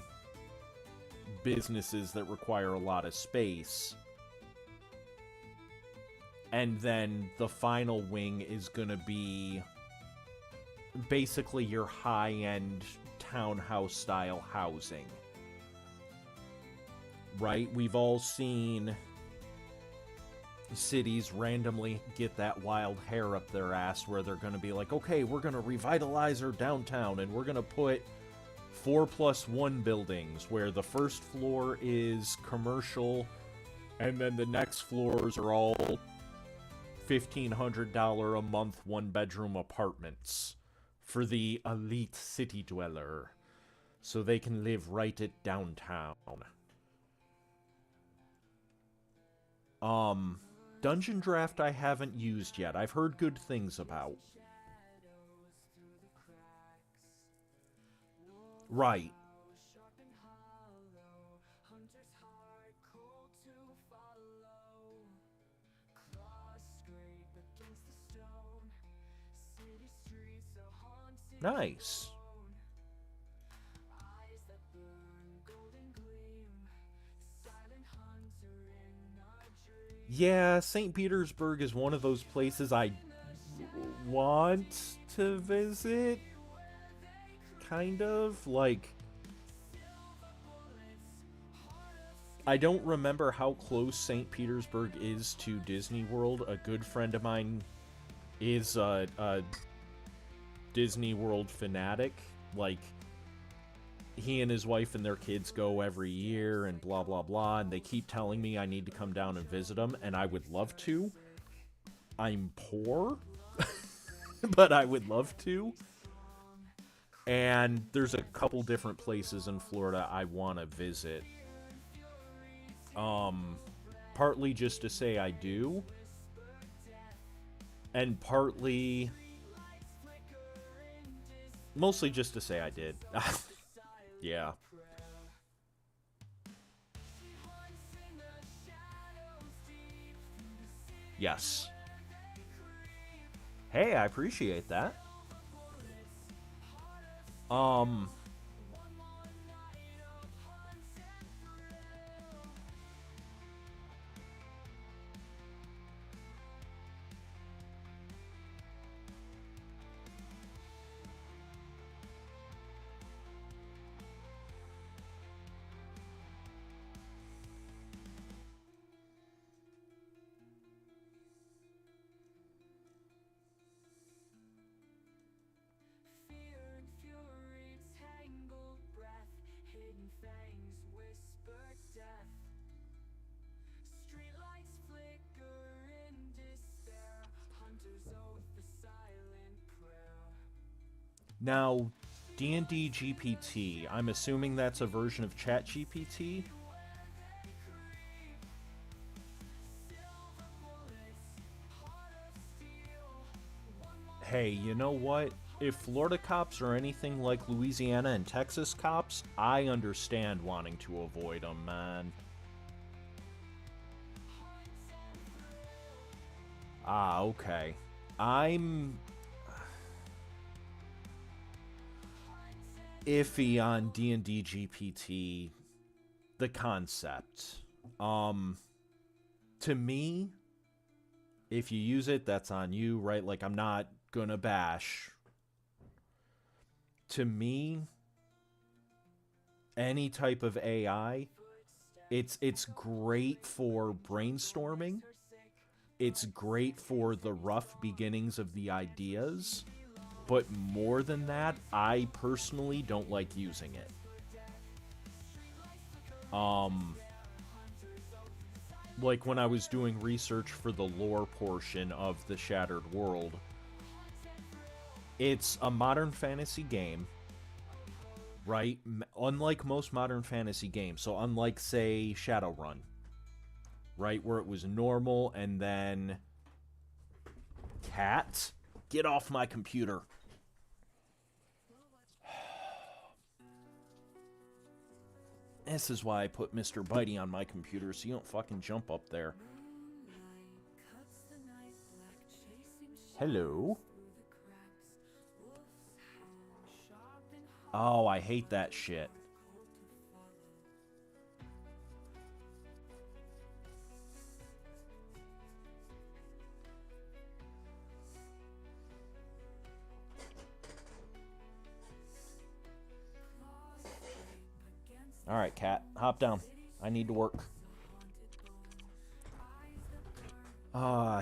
businesses that require a lot of space. And then the final wing is gonna be basically your high-end townhouse-style housing. Right? We've all seen cities randomly get that wild hair up their ass where they're going to be like, okay, we're going to revitalize our downtown and we're going to put 4+1 buildings where the first floor is commercial and then the next floors are all $1,500 a month one-bedroom apartments for the elite city dweller so they can live right at downtown. Dungeon Draft I haven't used yet. I've heard good things about. Right. Nice. Yeah, St. Petersburg is one of those places I want to visit. Kind of. Like, I don't remember how close St. Petersburg is to Disney World. A good friend of mine is a Disney World fanatic. Like, he and his wife and their kids go every year and blah, blah, blah. And they keep telling me I need to come down and visit them. And I would love to. I'm poor. But I would love to. And there's a couple different places in Florida I want to visit. Partly just to say I do. And partly Mostly just to say I did. Yeah. Yes. Hey, I appreciate that. Now, D&D GPT, I'm assuming that's a version of ChatGPT? Hey, you know what? If Florida cops are anything like Louisiana and Texas cops, I understand wanting to avoid them, man. Ah, okay. I'm iffy on D&D GPT, the concept. To me, if you use it, that's on you, right? Like, I'm not gonna bash. To me, any type of AI, it's great for brainstorming. It's great for the rough beginnings of the ideas. But more than that, I personally don't like using it. Like when I was doing research for the lore portion of the Shattered World, it's a modern fantasy game, right? Unlike most modern fantasy games, so unlike, say, Shadowrun, right, where it was normal and then... Cat? Get off my computer. This is why I put Mr. Bitey on my computer, so you don't fucking jump up there. Hello? Oh, I hate that shit. Alright, cat. Hop down. I need to work.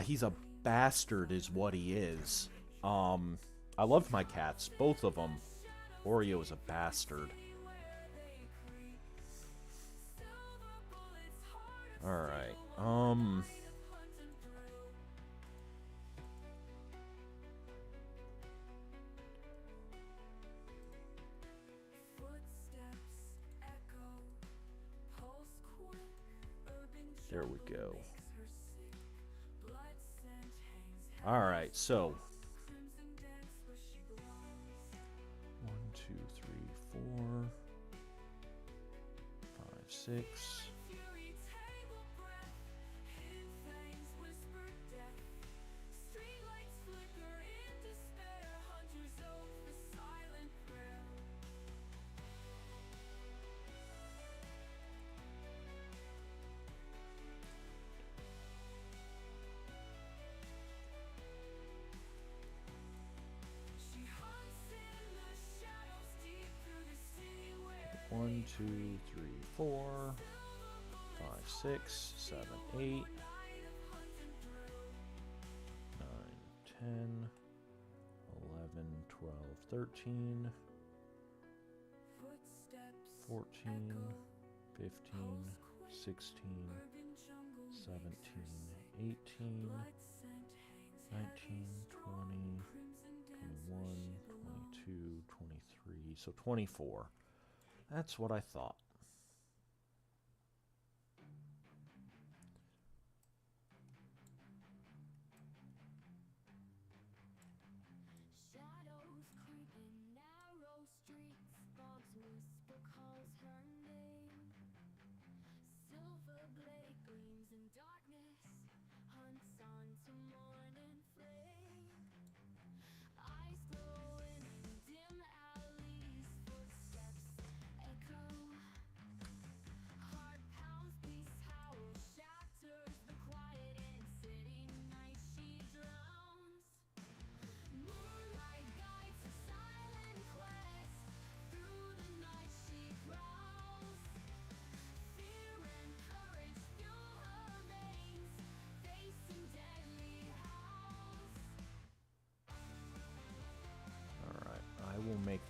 He's a bastard is what he is. I love my cats. Both of them. Oreo is a bastard. Alright, there we go. Alright, so 1, 2, 3, 4, 5, 6. One, 2, 3, 4, 5, 6, 7, 8, 9, 10, 11, 12, 13, 14, 15, 16, 17, 18, 19, 20, 21, 22, 23, so 24. That's what I thought.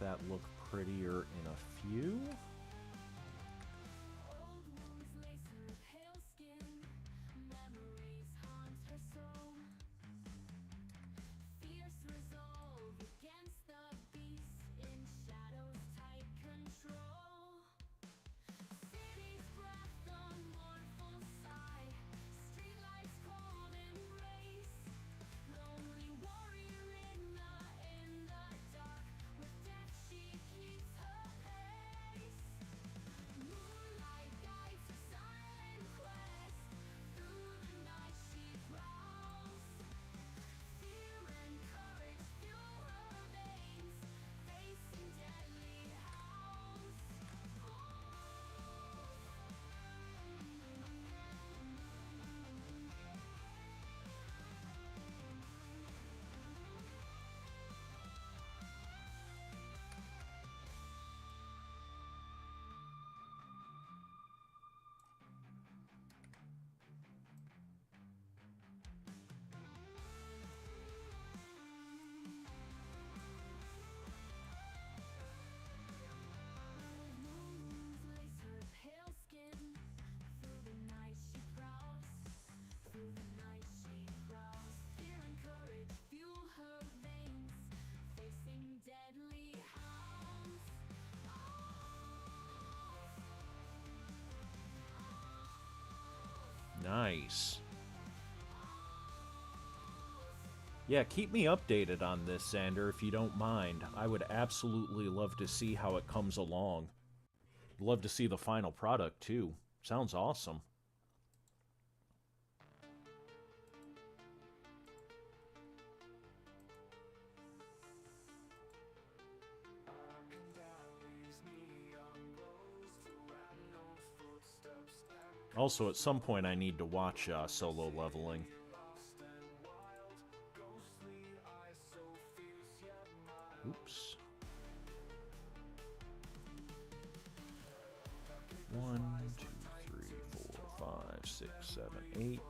make that look prettier in a few. Nice. Yeah, keep me updated on this, Xander, if you don't mind. I would absolutely love to see how it comes along. Love to see the final product, too. Sounds awesome. Also, at some point I need to watch Solo Leveling. Oops. 1, 2, 3, 4, 5, 6, 7, 8.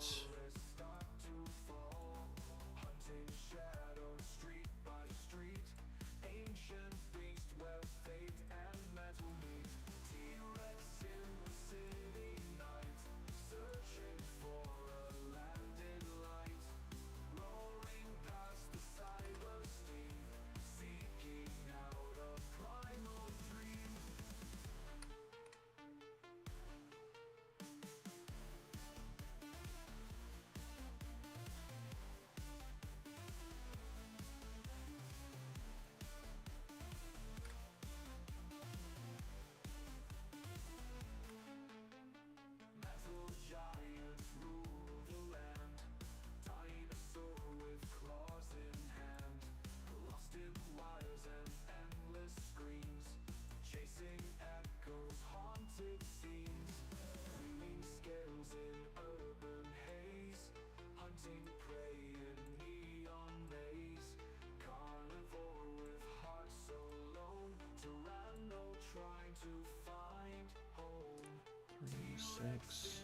Six,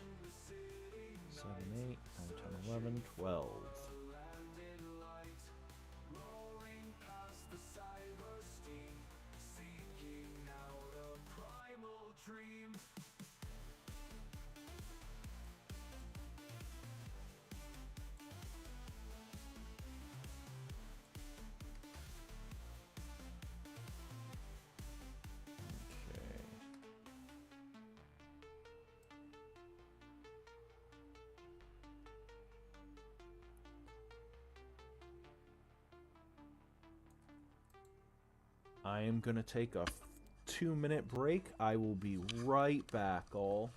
7, 8, 9, 10, 11, 12. I am going to take a 2-minute break. I will be right back, all.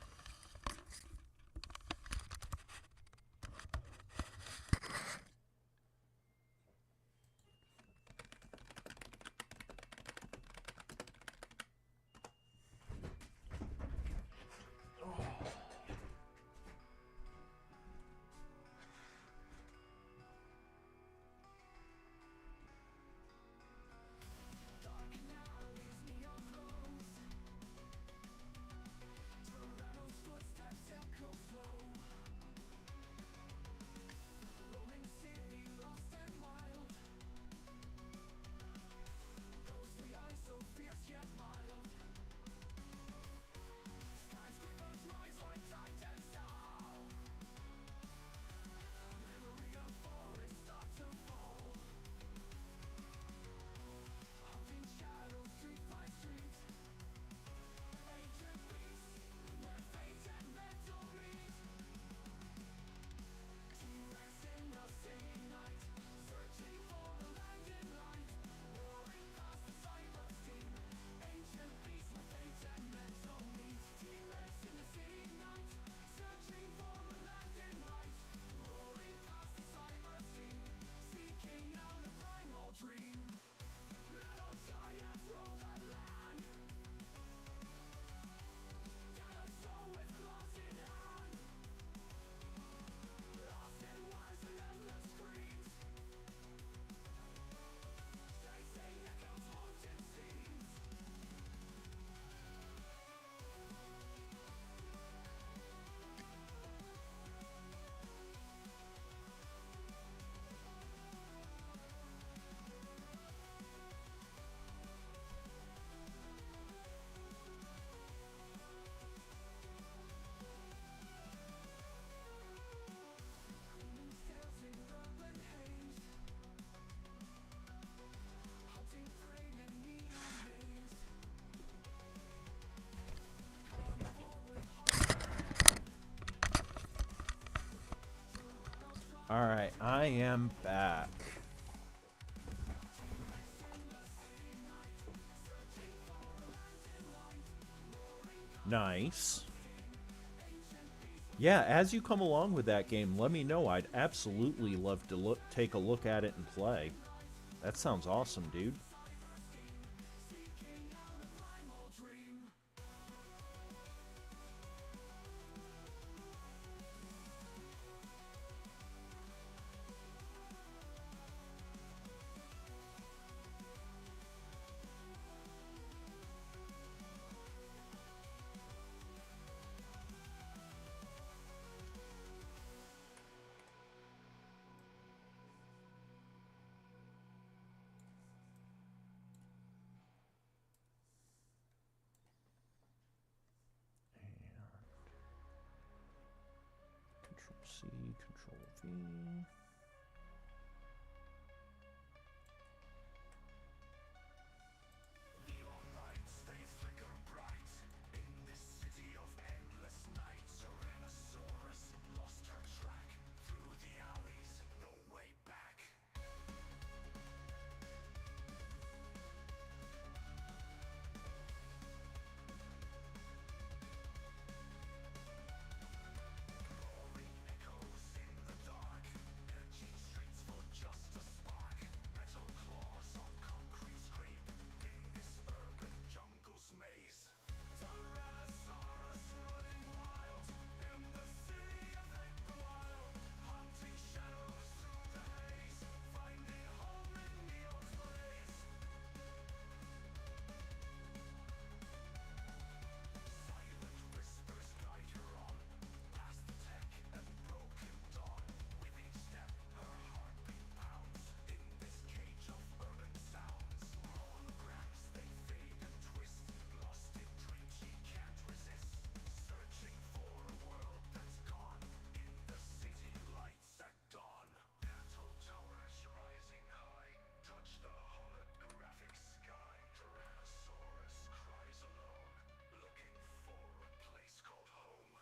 I am back. Nice. Yeah, as you come along with that game, let me know. I'd absolutely love to take a look at it and play. That sounds awesome, dude. Control C, Control V. Neon lights, they flicker bright in this city of endless night. Tyrannosaurus lost her track through the alleys, no way back. Roaring echoes in the dark, edging streets for just a spark. Metal claws on concrete scrape in this urban jungle's maze. Tyrannosaurus running wild in the city of vapor wild, hunting shadows through the haze, finding home in neon's blaze. Silent whispers guide her on, past the tech and broken dawn. With each step, her heartbeat pounds in this cage of urban sounds. Holograms, they fade and twist, lost in dreams she can't resist. Searching for a world that's gone in the city lights at dawn. Metal towers rising high, touch the holographic sky. Tyrannosaurus cries alone, looking for a place called home.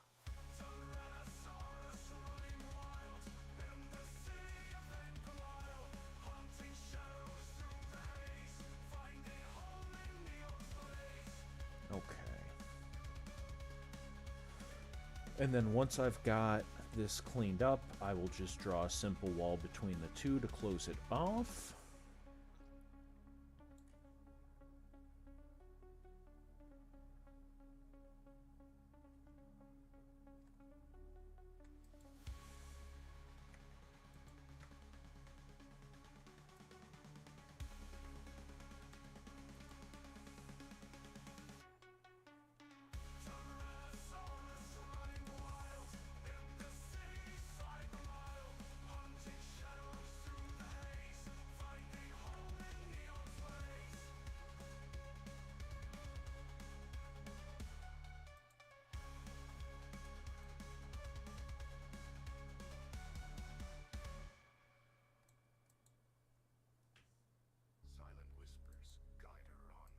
Tyrannosaurus running wild in the city of vapor wild, hunting shadows through the haze, finding home in neon's blaze. Okay. And then once I've got this cleaned up, I will just draw a simple wall between the two to close it off. Tyrannosaurus running wild in the city cyber wild, hunting shadows through the haze, finding home in neon's blaze. Silent whispers guide her on,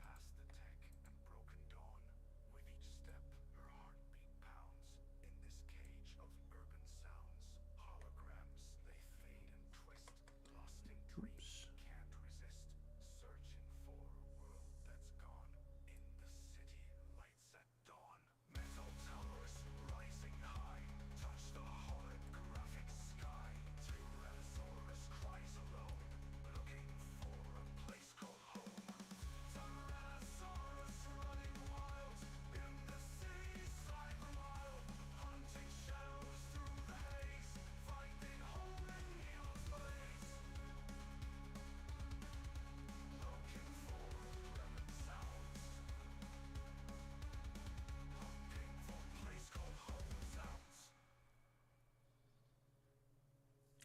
past the tech and broken dawn. With each step, her heartbeat pounds in this cage of urban sounds. Holograms, they fade and twist, lost in dreams she can't resist. Searching for a world that's gone in the city lights at dawn. Metal towers rising high, touch the holographic sky. Tyrannosaurus cries alone, looking for a place called home. Tyrannosaurus running wild in the city cyber wild, hunting shadows through the haze, finding home in neon's blaze. Looking for urban sounds, hunting for a place called home sounds.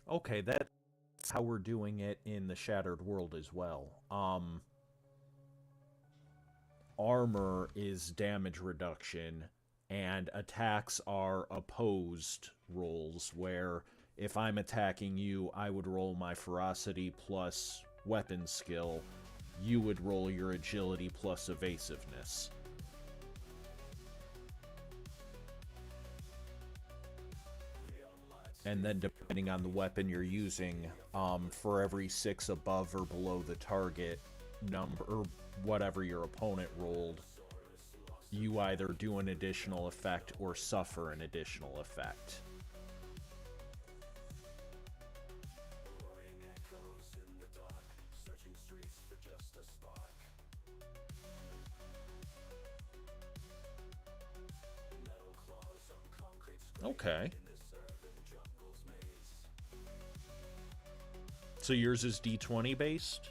Okay, that's how we're doing it in the Shattered World as well. Armor is damage reduction, and attacks are opposed rolls, where if I'm attacking you, I would roll my ferocity plus weapon skill. You would roll your agility plus evasiveness. and then depending on the weapon you're using, for every 6 above or below the target number, or whatever your opponent rolled, you either do an additional effect or suffer an additional effect. Okay. So yours is D20 based?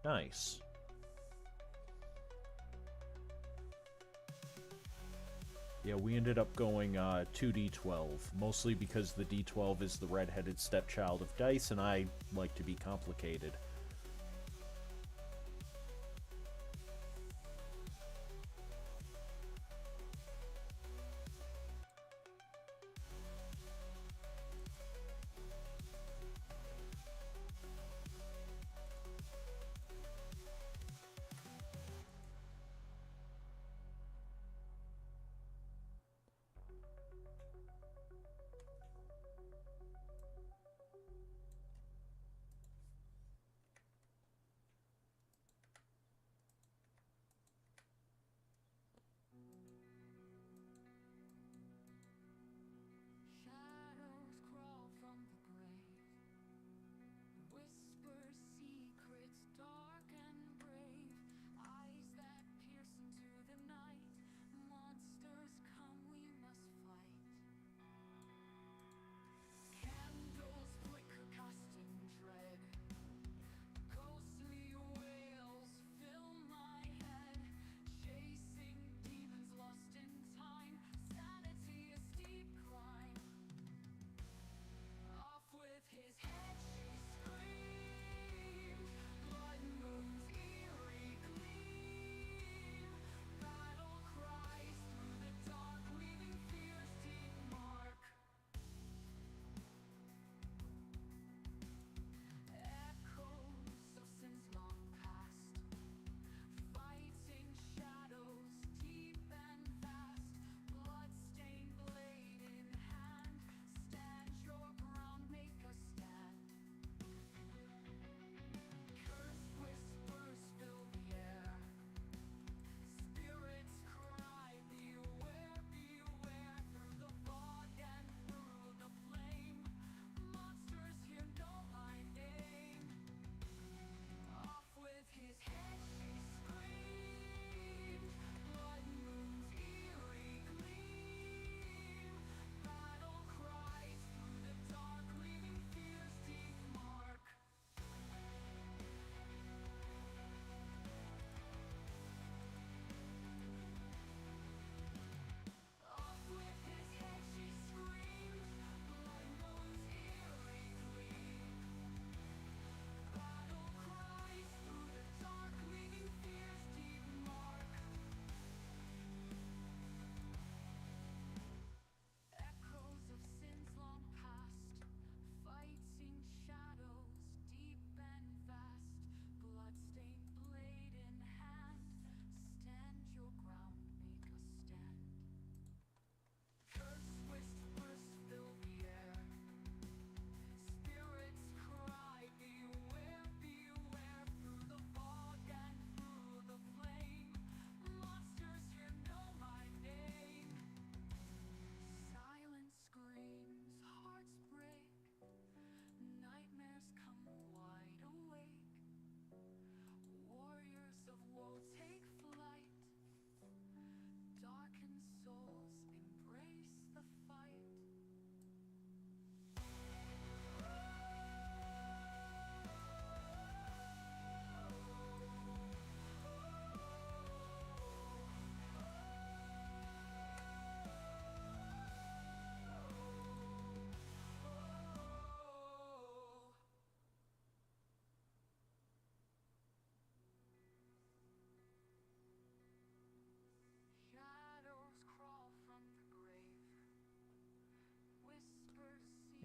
Nice. Yeah, we ended up going 2d12, mostly because the d12 is the red-headed stepchild of dice, and I like to be complicated.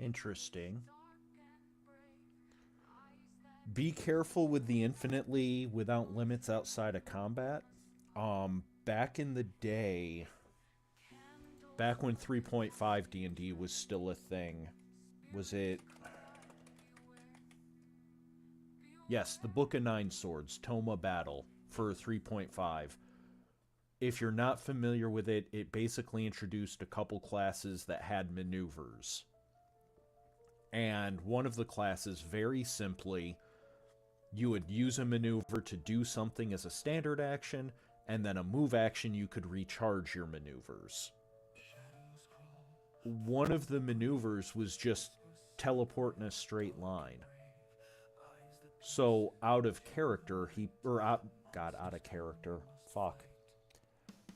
Interesting. Be careful with the infinitely without limits outside of combat. Back in the day, back when 3.5 D&D was still a thing, was it... Yes, the Book of Nine Swords, Toma Battle, for 3.5. If you're not familiar with it, it basically introduced a couple classes that had maneuvers. And one of the classes, very simply, you would use a maneuver to do something as a standard action, and then a move action you could recharge your maneuvers. One of the maneuvers was just teleport in a straight line. So out of character, out of character, fuck.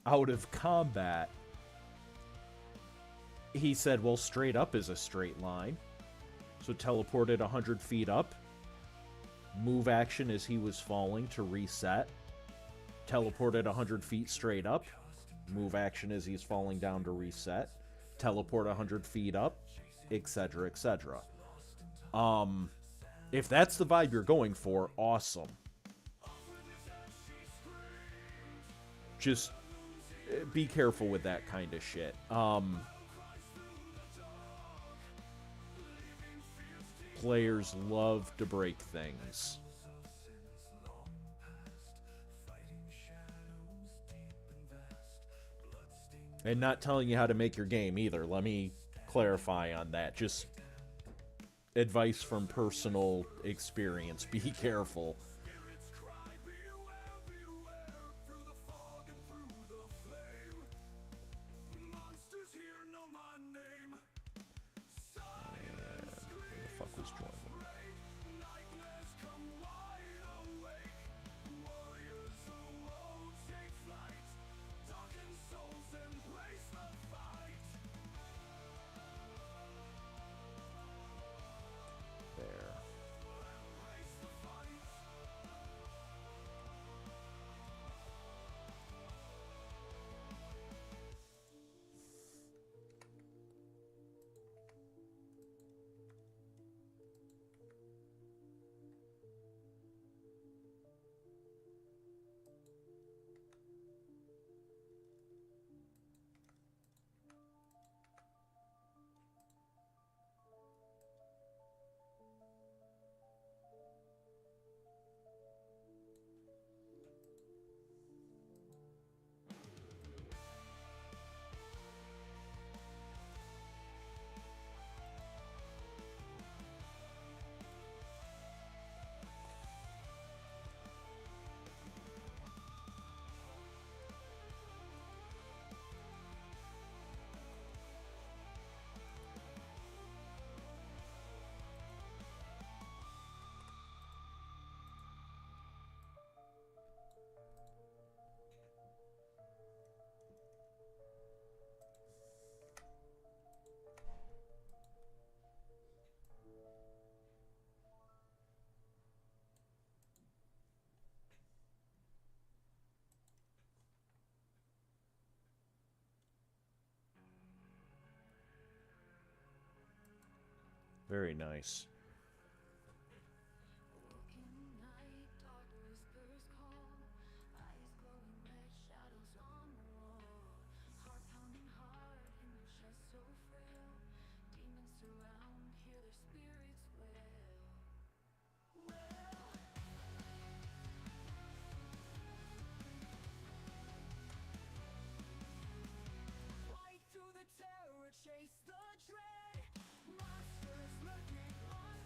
Out of combat, he said, well, straight up is a straight line. So teleported 100 feet up. Move action as he was falling to reset. Teleported 100 feet straight up. Move action as he's falling down to reset. Teleport 100 feet up, etc., etc. If that's the vibe you're going for, awesome. Just be careful with that kind of shit. Players love to break things. And not telling you how to make your game either. Let me clarify on that. Just advice from personal experience. Be careful. Very nice. Chase the dread, monsters lurking on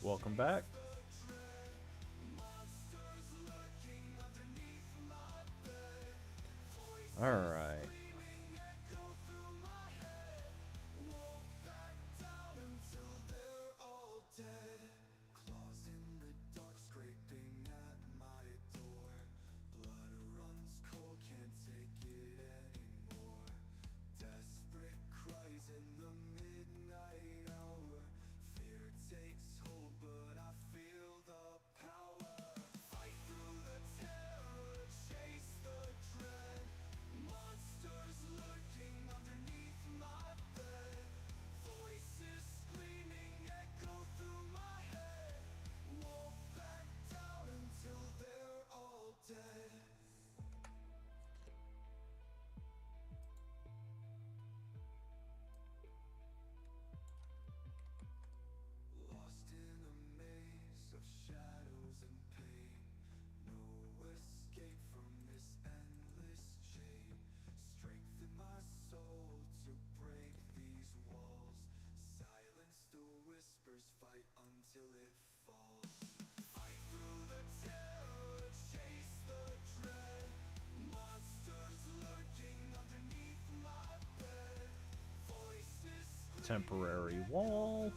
Welcome back. All right. Temporary wall.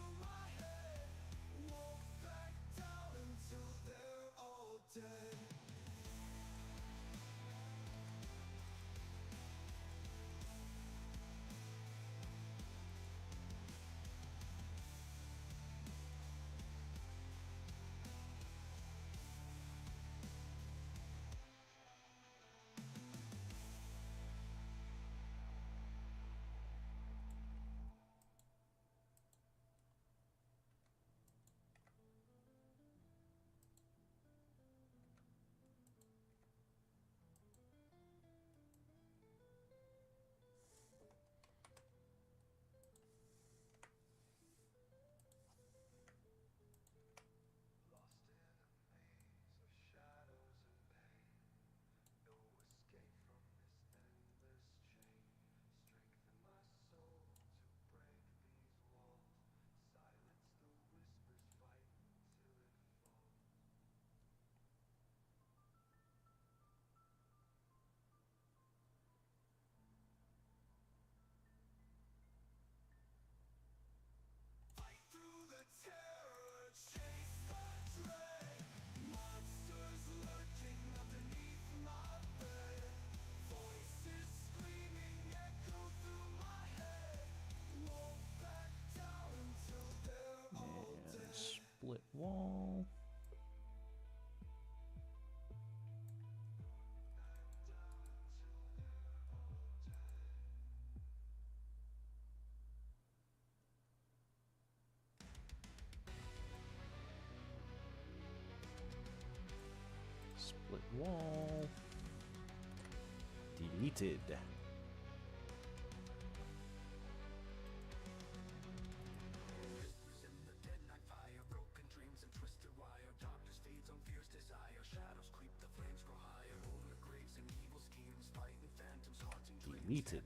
Split wall. Split wall. Deleted. Deleted.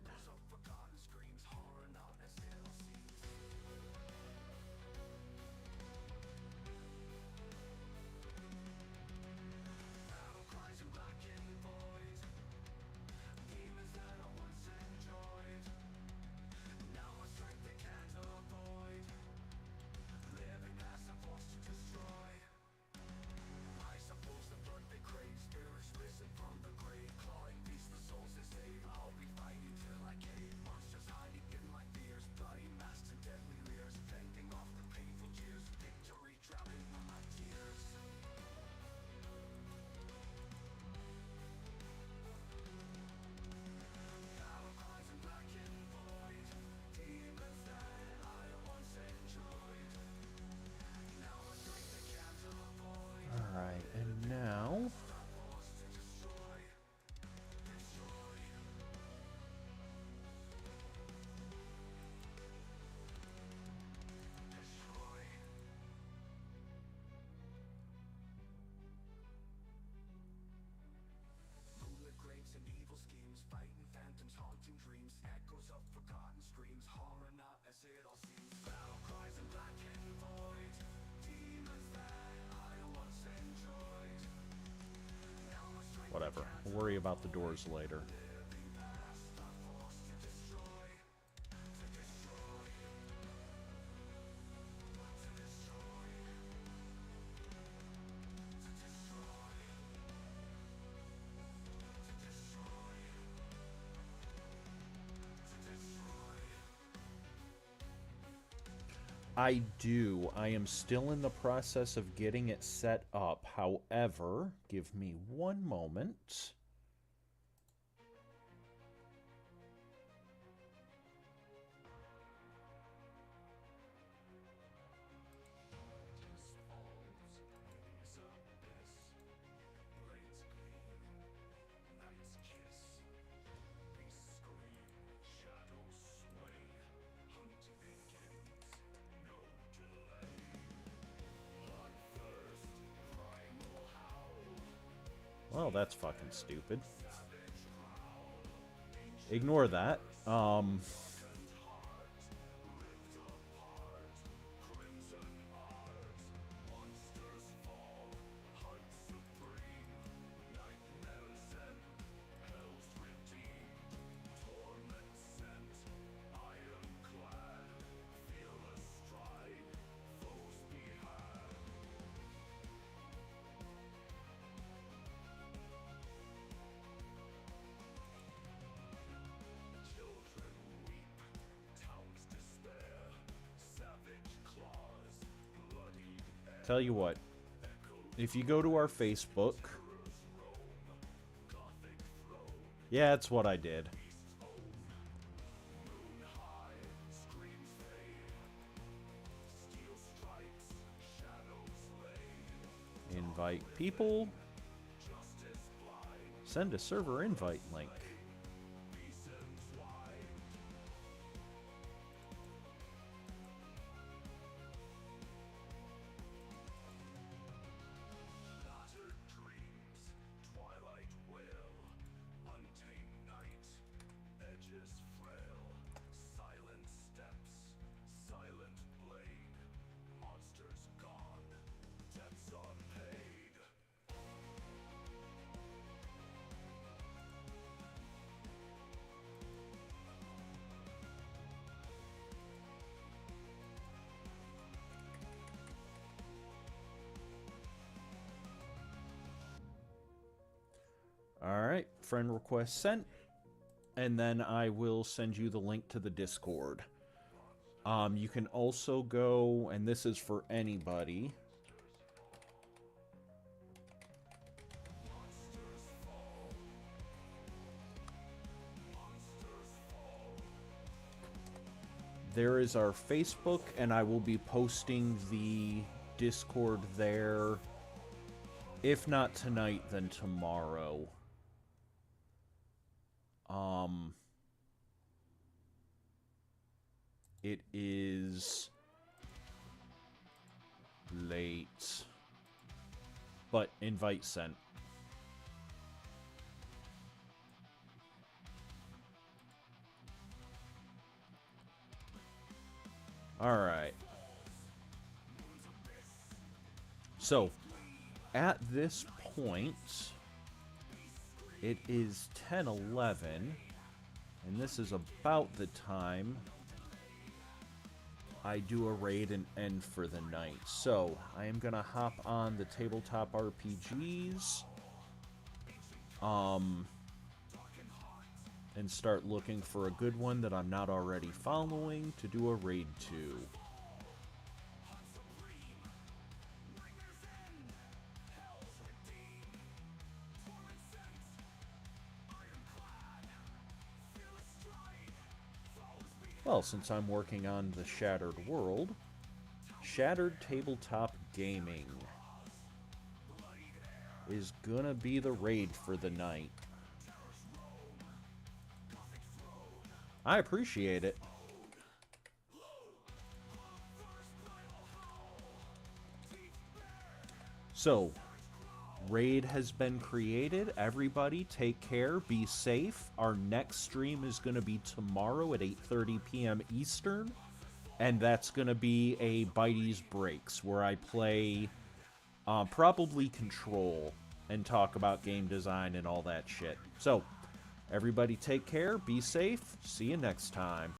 Alright, and now We'll worry about the doors later. I do. I am still in the process of getting it set up. However, give me one moment. Well, that's fucking stupid. Ignore that. Tell you what, if you go to our Facebook, yeah, that's what I did. Invite people. Send a server invite link. Alright, friend request sent. And then I will send you the link to the Discord. You can also go, and this is for anybody. There is our Facebook, and I will be posting the Discord there. If not tonight, then tomorrow. It is late, but invite sent. All right. So, at this point, it is 10:11, and this is about the time I do a raid and end for the night. So, I am gonna hop on the tabletop RPGs, and start looking for a good one that I'm not already following to do a raid to. Well, since I'm working on the Shattered World, Shattered Tabletop Gaming is gonna be the raid for the night. I appreciate it. So, raid has been created. Everybody take care, be safe. Our next stream is going to be tomorrow at 8:30 p.m. Eastern, and that's going to be a Bitey's Breaks, where I play probably Control. and talk about game design and all that shit. So, everybody take care, be safe, see you next time.